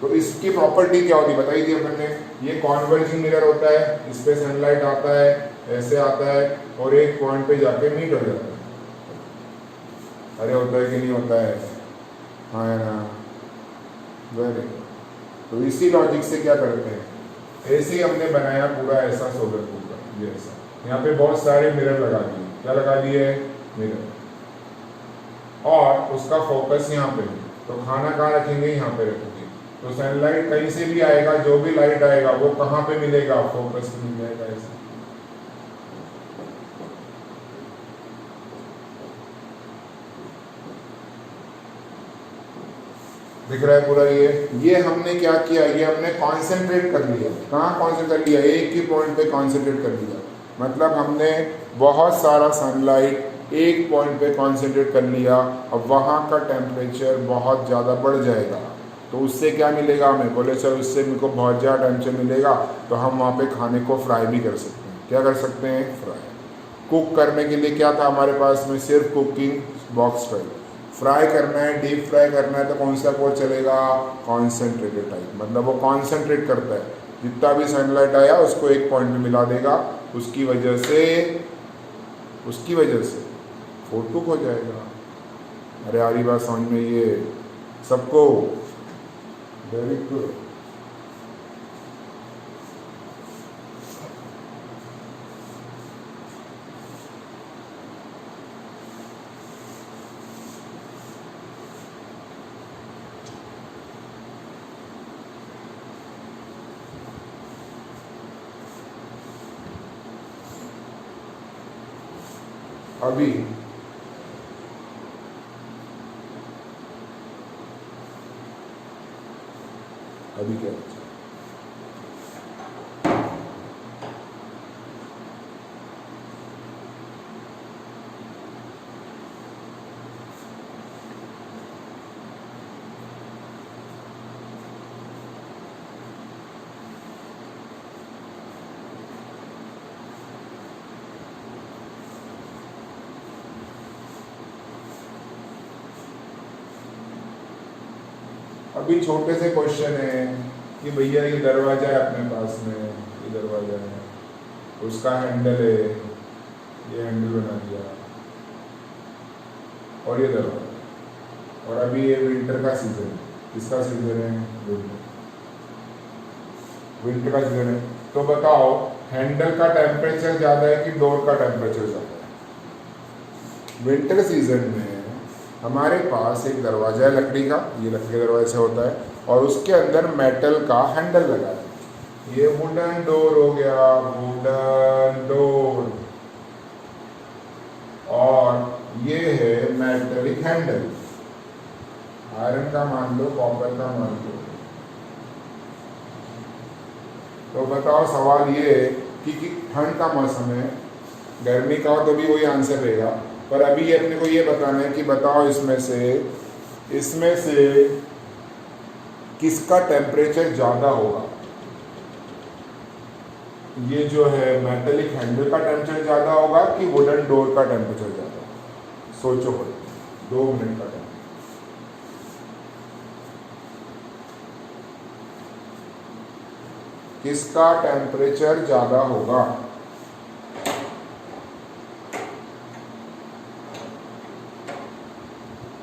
तो इसकी प्रॉपर्टी क्या होती बताई थी अपन ने? ये कॉन्वर्जिंग मिरर होता है, इस पे सनलाइट आता है, ऐसे आता है, और एक पॉइंट पे जाके मीट हो जाता है। अरे होता है कि नहीं होता है? हाँ है ना, वेरी गुड। तो इसी लॉजिक से क्या करते हैं, ऐसे ही हमने बनाया पूरा ऐसा सोलर कुकर, ये ऐसा, यहाँ पे बहुत सारे मिरर लगा दिए। क्या लगा दिए? मिरर। और उसका फोकस यहाँ पे, तो खाना कहाँ रखेंगे? यहाँ पे रखेंगे। तो सनलाइट कहीं से भी आएगा, जो भी लाइट आएगा वो कहाँ पे मिलेगा? फोकस पे मिल जाएगा ऐसा। दिख रहा है पूरा? ये हमने क्या किया? ये हमने कॉन्सेंट्रेट कर लिया। कहाँ कॉन्सेंट्रेट कर लिया? एक ही पॉइंट पे कॉन्सेंट्रेट कर लिया। मतलब हमने बहुत सारा सनलाइट एक पॉइंट पे कॉन्सेंट्रेट कर लिया। अब वहाँ का टेम्परेचर बहुत ज़्यादा बढ़ जाएगा, तो उससे क्या मिलेगा हमें? बोले सर उससे मेरे को बहुत ज़्यादा टेम्परेचर मिलेगा, तो हम वहाँ पे खाने को फ्राई भी कर सकते हैं। क्या कर सकते हैं? फ्राई। कुक करने के लिए क्या था हमारे पास में? सिर्फ कुकिंग बॉक्स टाइप। फ्राई करना है, डीप फ्राई करना है, तो कौन सा कोड चलेगा? Concentrated type. मतलब वो कॉन्सेंट्रेट करता है, जितना भी सनलाइट आया उसको एक पॉइंट में मिला देगा, उसकी वजह से फोटो हो जाएगा। अरे आ रही बात समझ में ये सबको? Very good. अभी क्या बचा? अभी छोटे से क्वेश्चन है कि भैया ये दरवाजा है अपने पास में, ये दरवाजा है, उसका हैंडल है, ये हैंडल बना दिया, और ये दरवाजा, और अभी ये विंटर का सीजन है, किसका सीजन है? विंटर का सीजन है। तो बताओ हैंडल का टेम्परेचर ज़्यादा है कि डोर का टेम्परेचर ज़्यादा है? विंटर सीजन में हमारे पास एक दरवाजा है लकड़ी का, ये लकड़ी का दरवाजा से होता है, और उसके अंदर मेटल का हैंडल लगा है। ये वुडन डोर हो गया, वुडन डोर, और ये है मेटेलिक हैंडल, आयरन का मान लो, कॉपर का मान लो। तो बताओ सवाल ये है कि ठंड का मौसम है, गर्मी का हो तो भी वही आंसर रहेगा, पर अभी ये अपने को ये बताना है कि बताओ इसमें से किसका टेम्परेचर ज़्यादा होगा। ये जो है मेटेलिक हैंडल का टेम्परेचर ज़्यादा होगा कि वुडन डोर का टेम्परेचर ज़्यादा? सोचो, 2 मिनट का टाइम। किसका टेम्परेचर ज़्यादा होगा?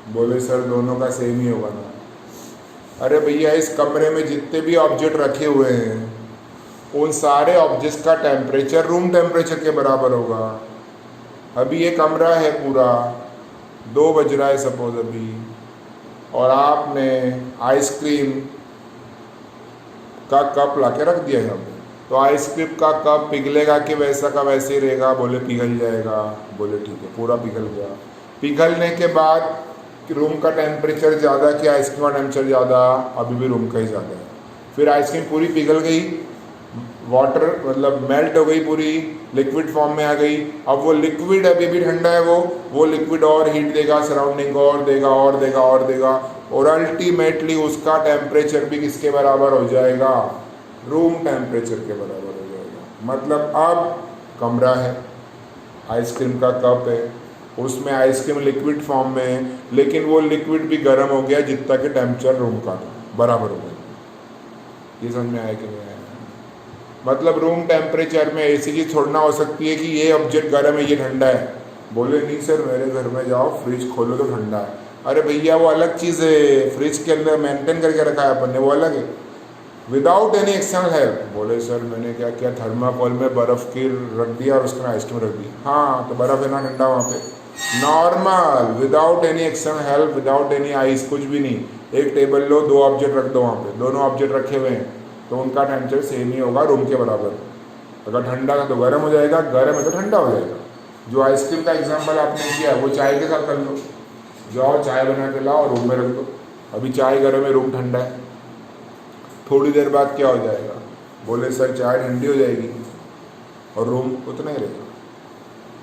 बोले सर दोनों का सेम ही होगा ना। अरे भैया इस कमरे में जितने भी ऑब्जेक्ट रखे हुए हैं उन सारे ऑब्जेक्ट्स का टेम्परेचर रूम टेम्परेचर के बराबर होगा। अभी ये कमरा है पूरा, 2 बज रहा है सपोज अभी, और आपने आइसक्रीम का कप ला के रख दिया यहाँ पे, तो आइसक्रीम का कप पिघलेगा कि वैसा का वैसे ही रहेगा? बोले पिघल जाएगा। बोले ठीक है, पूरा पिघल गया। पिघलने के बाद रूम का टेम्परेचर ज़्यादा कि आइसक्रीम का टेम्परेचर ज़्यादा? अभी भी रूम का ही ज़्यादा है। फिर आइसक्रीम पूरी पिघल गई, वाटर मतलब मेल्ट हो गई, पूरी लिक्विड फॉर्म में आ गई। अब वो लिक्विड अभी भी ठंडा है, वो लिक्विड और हीट देगा, सराउंडिंग और देगा और देगा और देगा, और अल्टीमेटली उसका टेम्परेचर भी किसके बराबर हो जाएगा? रूम टेम्परेचर के बराबर हो जाएगा। मतलब अब कमरा है, आइसक्रीम का कप है, उसमें आइसक्रीम लिक्विड फॉर्म में है, लेकिन वो लिक्विड भी गर्म हो गया जितना कि टेम्परेचर रूम का बराबर हो गया। ये समझ में आया कि नहीं आया? मतलब रूम टेम्परेचर में ऐसी चीज़ थोड़ा ना हो सकती है कि ये ऑब्जेक्ट गर्म है ये ठंडा है। बोले नहीं सर मेरे घर में जाओ फ्रिज खोलो तो ठंडा है। अरे भैया वो अलग चीज़ है, फ्रिज के अंदर मेंटेन करके रखा है अपन ने, वो अलग है, विदाउट एनी एक्सटर्नल हेल्प। बोले सर मैंने क्या किया, थर्माकोल में बर्फ़ की रख दिया और उसके आइसक्रीम रख दी। हाँ तो बर्फ़ है ना ठंडा वहाँ पे, normal, without any external help, without any ice, कुछ भी नहीं। एक टेबल लो, 2 ऑब्जेक्ट रख दो वहाँ पे, दोनों ऑब्जेक्ट रखे हुए हैं तो उनका टेम्परेचर सेम ही होगा, रूम के बराबर। अगर ठंडा है तो गर्म हो जाएगा, गर्म है तो ठंडा हो जाएगा। जो आइसक्रीम का एग्जाम्पल आपने किया वो चाय के साथ कर लो, जाओ चाय बना के लाओ रूम में रख दो। अभी चाय गर्म है, रूम ठंडा है, थोड़ी देर बाद क्या हो जाएगा? बोले सर चाय ठंडी हो जाएगी और रूम उतना ही रहेगा,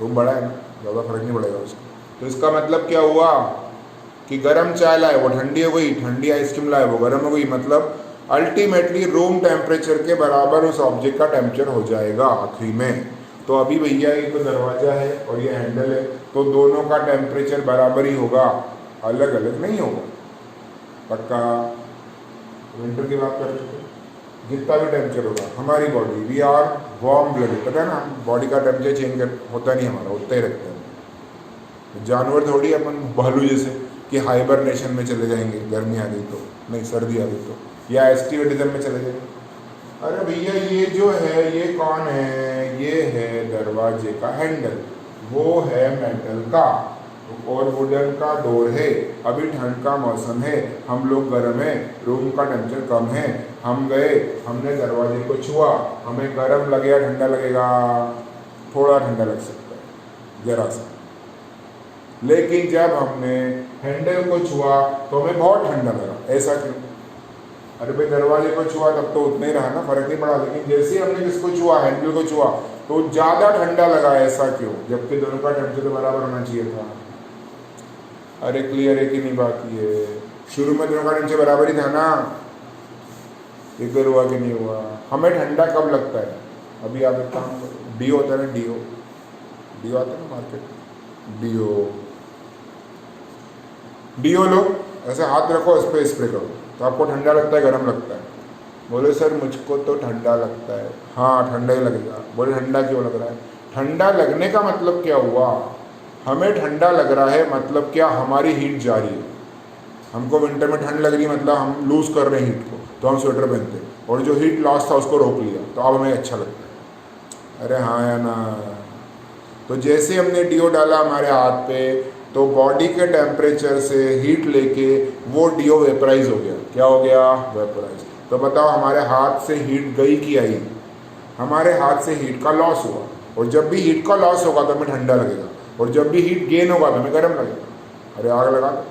रूम बड़ा है ना, ज़्यादा फर्क नहीं पड़ेगा उसका। तो इसका मतलब क्या हुआ कि गर्म चाय लाए वो ठंडी हो गई, ठंडी आइसक्रीम लाए वो गर्म हो गई, मतलब अल्टीमेटली रूम टेम्परेचर के बराबर उस ऑब्जेक्ट का टेम्परेचर हो जाएगा आखिरी में। तो अभी भैया ये तो दरवाज़ा है और ये हैंडल है, तो दोनों का टेम्परेचर बराबर ही होगा, अलग अलग नहीं होगा। पक्का? विंटर की बात कर रहे थे, जितना भी टेम्परेचर होगा हमारी body, we are warm blooded, पता है ना, बॉडी का टेम्परेचर चेंज होता नहीं हमारा, उतना ही रखते हैं। जानवर थोड़ी अपन भालू जैसे कि हाइबरनेशन में चले जाएंगे, गर्मी आ गई तो, नहीं सर्दी आ गई तो, या एस्टिवेटिज्म में चले जाएंगे। अरे भैया ये जो है ये कौन है? ये है दरवाजे का हैंडल, वो है मेटल का, और वुडन का डोर है। अभी ठंड का मौसम है, हम लोग गर्म है, रूम का टेम्परेचर कम है, हम गए, हमने दरवाजे को छुआ, हमें गर्म लगेगा ठंडा लगेगा? थोड़ा ठंडा लग सकता है, जरा सा। लेकिन जब हमने हैंडल को छुआ तो हमें बहुत ठंडा लगा, ऐसा क्यों? अरे भाई दरवाजे को छुआ तब तो उतना ही रहा ना, फर्क नहीं पड़ा, लेकिन जैसे ही हमने किसको छुआ, हैंडल को छुआ, तो ज़्यादा ठंडा लगा, ऐसा क्यों? जबकि दोनों का टेम्परेचर बराबर होना चाहिए था। अरे क्लियर है कि नहीं बात? ये शुरू में दोनों का टेम्परेचर बराबर ही था ना, इधर हुआ कि नहीं हुआ? हमें ठंडा कब लगता है? अभी आप एक काम करो, डीओ होता है ना, डीओ आता है ना मार्केट, डीओ लो, ऐसे हाथ रखो, इस पर स्प्रे करो, तो आपको ठंडा लगता है गर्म लगता है? बोले सर मुझको तो ठंडा लगता है। हाँ ठंडा ही लगेगा। बोले ठंडा क्यों लग रहा है? ठंडा लगने का मतलब क्या हुआ? हमें ठंडा लग रहा है मतलब क्या, हमारी हीट जा रही है। हमको विंटर में ठंड लग रही है मतलब हम लूज़ कर रहे हैं हीट को, तो हम स्वेटर पहनते हैं, और जो हीट लॉस था उसको रोक लिया, तो अब हमें अच्छा लगता है। अरे हाँ या ना? तो जैसे हमने डीओ डाला हमारे हाथ पे, तो बॉडी के टेम्परेचर से हीट लेके वो डीओ वेपराइज हो गया। क्या हो गया? वेपराइज। तो बताओ हमारे हाथ से हीट गई कि आई? हमारे हाथ से हीट का लॉस हुआ, और जब भी हीट का लॉस होगा तो हमें ठंडा लगेगा, और जब भी हीट गेन होगा तो हमें गर्म लगेगा। अरे आग लगा दो,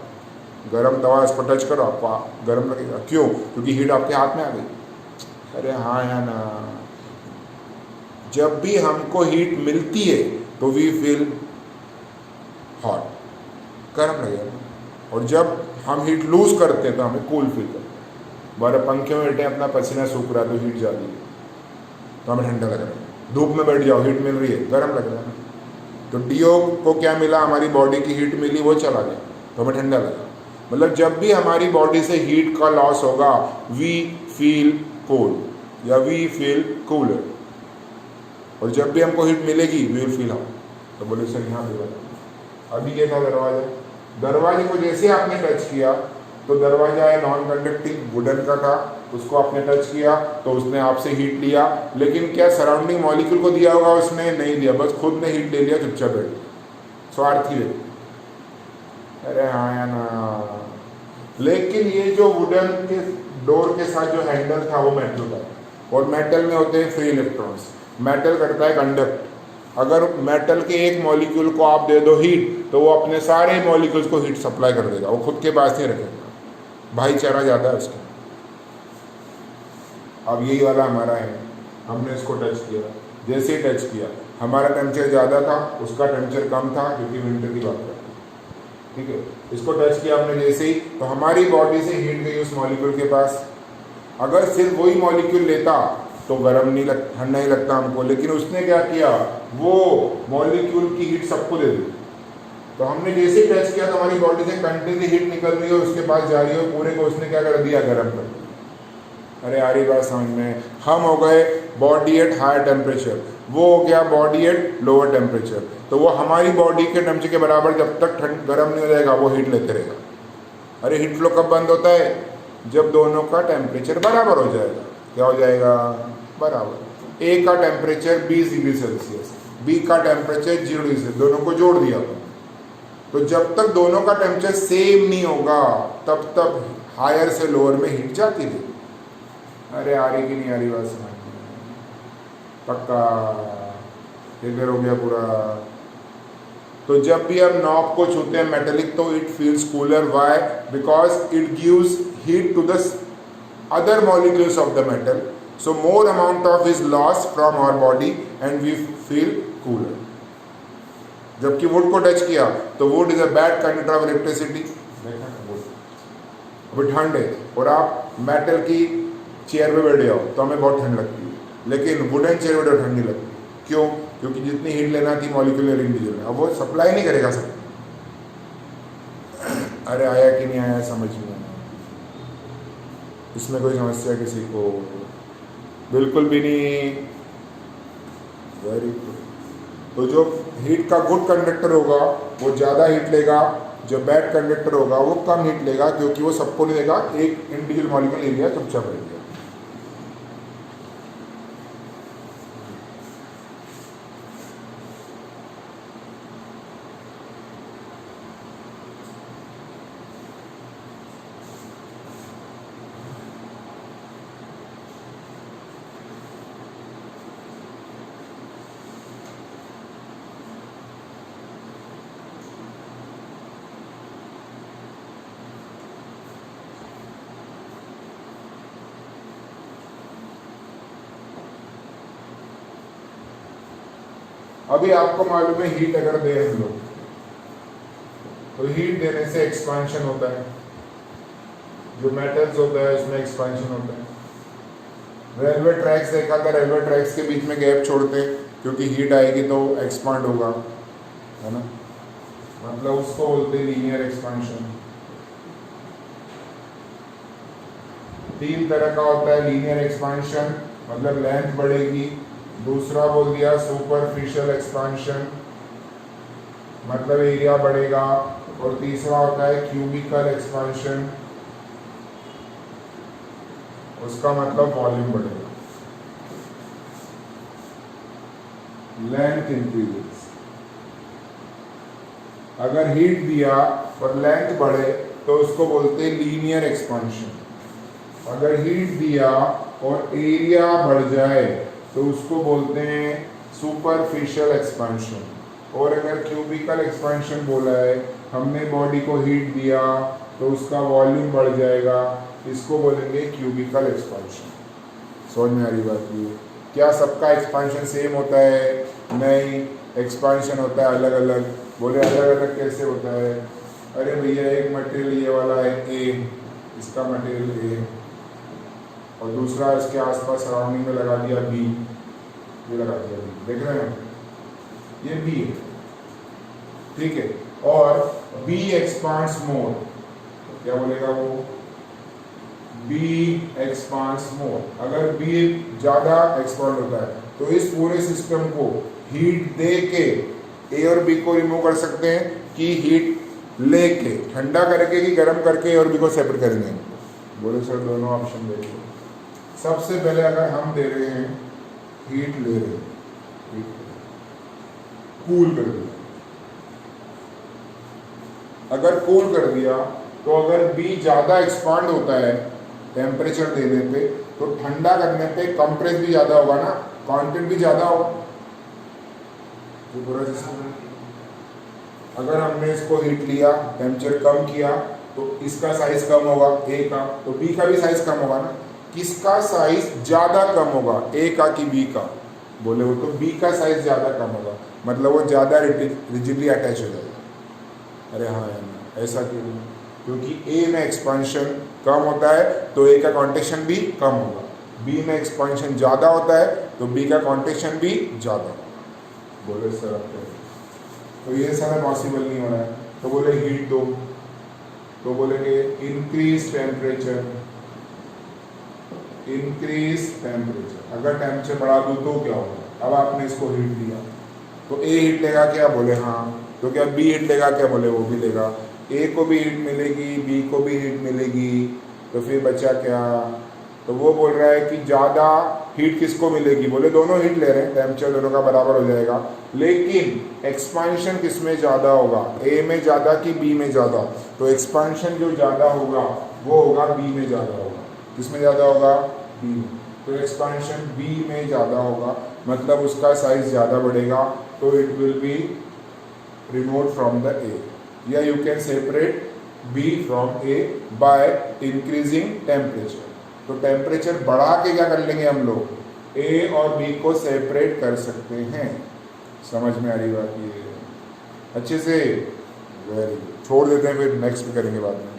गर्म तवा इस पर टच करो, आपको गर्म लगेगा। क्यों? क्योंकि हीट आपके हाथ में आ गई। अरे हाँ या ना? जब भी हमको हीट मिलती है तो वी फील हॉट, गर्म लगेगा, और जब हम हीट लूज करते हैं तो हमें कूल फील करते हैं। बारह पंखे में बैठे अपना पसीना सूख रहा है तो हीट जा रही है तो हमें ठंडा लग रहा है। धूप में बैठ जाओ, हीट मिल रही है, गर्म लग रहा है ना। तो डीओ को क्या मिला? हमारी बॉडी की हीट मिली, वो चला गया तो हमें ठंडा लगा। मतलब जब भी हमारी बॉडी से हीट का लॉस होगा वी फील कोल्ड या वी फील कूलर, और जब भी हमको हीट मिलेगी वी विल फील हॉट। तो बोले सर यहाँ पे बता, अभी ये था दरवाजा, दरवाजे को जैसे आपने टच किया तो दरवाजा है नॉन कंडक्टिंग वुडन का था, उसको आपने टच किया तो उसने आपसे हीट लिया, लेकिन क्या सराउंडिंग मॉलिक्यूल को दिया होगा? उसने नहीं दिया, बस खुद ने हीट ले लिया, चुपचाप बैठ गया, स्वार्थी व्यक्ति। अरे हाँ या ना? लेकिन ये जो वुडन के डोर के साथ जो हैंडल था वो मेटल का, और मेटल में होते हैं फ्री इलेक्ट्रॉन्स। मेटल करता है कंडक्ट। अगर मेटल के एक मॉलिक्यूल को आप दे दो हीट तो वो अपने सारे मॉलिक्यूल्स को हीट सप्लाई कर देगा, वो खुद के पास नहीं रखेगा, भाईचारा ज़्यादा है उसका। अब यही वाला हमारा है, हमने इसको टच किया, जैसे ही टच किया हमारा टेम्परेचर ज़्यादा था, उसका टेम्परेचर कम था, क्योंकि विंटर की बात करते हैं, ठीक है। इसको टच किया हमने जैसे ही, तो हमारी बॉडी से हीट गई उस मॉलिक्यूल के पास। अगर सिर्फ वही मॉलिक्यूल लेता तो गर्म नहीं लग, ठंडा ही लगता हमको, लेकिन उसने क्या किया? वो मॉलिक्यूल की हीट सबको दे दी। तो हमने जैसे ही टच किया तो हमारी बॉडी से कंटिन्यू हीट निकल रही है, उसके पास जा रही है, पूरे को उसने क्या कर दिया? गर्म कर दिया। अरे यार ये बात समझ में? हम हो गए बॉडी एट हायर टेम्परेचर, वो हो गया बॉडी एट लोअर टेम्परेचर। तो वो हमारी बॉडी के टेम्परेचर के बराबर जब तक गर्म नहीं हो जाएगा वो हीट लेते रहेगा। अरे हीट फ्लो कब बंद होता है? जब दोनों का टेम्परेचर बराबर हो जाएगा। क्या हो जाएगा? बराबर। ए का टेम्परेचर 20 डिग्री सेल्सियस, बी का टेम्परेचर 0 डिग्री सेल्सियस, दोनों को जोड़ दिया। तो जब तक दोनों का टेम्परेचर सेम नहीं होगा तब तक हायर से लोअर में हीट जाती रही। अरे आ रही कि नहीं आ रही बात समझ में? पक्का क्लियर हो गया पूरा? तो जब भी हम नॉब को छूते हैं मेटेलिक तो it feels cooler. Why? Because it gives heat to the other molecules of the metal, so more amount of is lost from our body and we feel cooler. जबकि वुड को touch किया तो would is a bad conductor of electricity. अभी ठंड है और आप metal की चेयर पे बैठ जाओ तो हमें बहुत ठंड लगती है, लेकिन वुडन चेयर पे ठंड नहीं लगती। क्यों? क्योंकि जितनी हीट लेना थी मॉलिक्यूलर इंडिविजुअल अब वो सप्लाई नहीं करेगा सब। अरे आया कि नहीं आया समझ में? इसमें कोई समस्या किसी को? बिल्कुल भी नहीं। Very good. तो जो हीट का गुड कंडक्टर होगा वो ज़्यादा हीट लेगा, जो बैड कंडक्टर होगा वो कम हीट लेगा, क्योंकि वो सबको नहीं देगा, एक इंडिविजुअल मॉलिक्यूल ले लिया चुपचाप रह गया। अभी आपको मालूम है हीट अगर दे हम लोग तो हीट देने से एक्सपांशन होता है, जो मेटल्स होता है उसमें एक्सपांशन होता है। रेलवे ट्रैक्स देखा था, रेलवे ट्रैक्स के बीच में गैप छोड़ते क्योंकि हीट आएगी तो एक्सपांड होगा, है ना? मतलब उसको बोलते हैं लीनियर एक्सपांशन। तीन तरह का होता है लीनियर एक्सपांशन, मतलब लेंथ बढ़ेगी। दूसरा बोल दिया सुपरफिशियल एक्सपांशन, मतलब एरिया बढ़ेगा। और तीसरा होता है क्यूबिकल एक्सपांशन, उसका मतलब वॉल्यूम बढ़ेगा, लेंथ इंक्रीजेस। अगर हीट दिया और लेंथ बढ़े तो उसको बोलते हैं लीनियर एक्सपांशन। अगर हीट दिया और एरिया बढ़ जाए तो उसको बोलते हैं सुपरफिशियल एक्सपांशन। और अगर क्यूबिकल एक्सपांशन बोला है, हमने बॉडी को हीट दिया तो उसका वॉल्यूम बढ़ जाएगा, इसको बोलेंगे क्यूबिकल एक्सपांशन। समझ में आ रही बात? ये क्या सबका एक्सपांशन सेम होता है? नहीं, एक्सपांशन होता है अलग अलग। बोले अलग अलग कैसे होता है? अरे भैया एक मटेरियल ये वाला है ए, इसका मटेरियल ए, और दूसरा इसके आसपास सराउंडिंग में लगा दिया बी, ये लगा दिया बी, देख रहे हैं ये बी है, ठीक है। और बी एक्सपांड्स मोर, क्या बोलेगा वो? बी एक्सपांड्स मोर। अगर बी ज्यादा एक्सपांड होता है तो इस पूरे सिस्टम को हीट दे के ए और बी को रिमूव कर सकते हैं, कि हीट लेके ठंडा करके कि गर्म करके ए और बी को सेपरेट करेंगे। बोले सर दोनों ऑप्शन देखो। सबसे पहले अगर हम दे रहे हैं हीट ले रहे हैं, कूल कर दिया, अगर कूल कर दिया तो अगर बी ज्यादा एक्सपांड होता है टेम्परेचर देने पे, तो ठंडा करने पे कंप्रेस भी ज्यादा होगा ना, कंटेंट भी ज्यादा होगा जो पूरा सिस्टम है। अगर हमने इसको हीट लिया, टेम्परेचर कम किया, तो इसका साइज कम होगा ए का, तो बी का भी साइज कम होगा ना। किसका साइज ज्यादा कम होगा, ए का कि बी का? बोले वो तो बी का साइज ज्यादा कम होगा, मतलब वो ज्यादा रिजिडली अटैच हो जाएगा। अरे हाँ यार, ऐसा क्यों? क्योंकि ए में एक्सपांशन कम होता है तो ए का कॉन्ट्रैक्शन भी कम होगा, बी में एक्सपांशन ज़्यादा होता है तो बी का कॉन्ट्रैक्शन भी ज़्यादा होगा। बोले सर अब तो ये सारा पॉसिबल नहीं हो रहा है, तो बोले हीट दो, तो बोलेंगे इंक्रीज टेम्परेचर, इंक्रीज टेम्परेचर। अगर टेम्परेचर बढ़ा दूँ तो क्या होगा? अब आपने इसको हीट दिया तो ए हीट लेगा क्या? बोले हाँ। तो क्या बी हीट लेगा क्या? बोले वो भी लेगा। ए को भी हीट मिलेगी, बी को भी हीट मिलेगी, तो फिर बचा क्या? तो वो बोल रहा है कि ज़्यादा हीट किसको मिलेगी? बोले दोनों हीट ले रहे हैं, टेम्परेचर दोनों का बराबर हो जाएगा, लेकिन एक्सपांशन किस में ज़्यादा होगा, ए में ज़्यादा कि बी में ज़्यादा? तो एक्सपांशन जो ज़्यादा होगा वो होगा बी में ज़्यादा होगा। किस में ज़्यादा होगा? बी में। तो एक्सपांशन बी में ज़्यादा होगा, मतलब उसका साइज ज़्यादा बढ़ेगा, तो it will be removed from the A, या you can separate B from A by increasing temperature. तो टेम्परेचर बढ़ा के क्या कर लेंगे हम लोग? ए और बी को सेपरेट कर सकते हैं। समझ में आ रही बात? ये अच्छे से, वेरी गुड। छोड़ देते हैं, फिर नेक्स्ट भी करेंगे बाद में।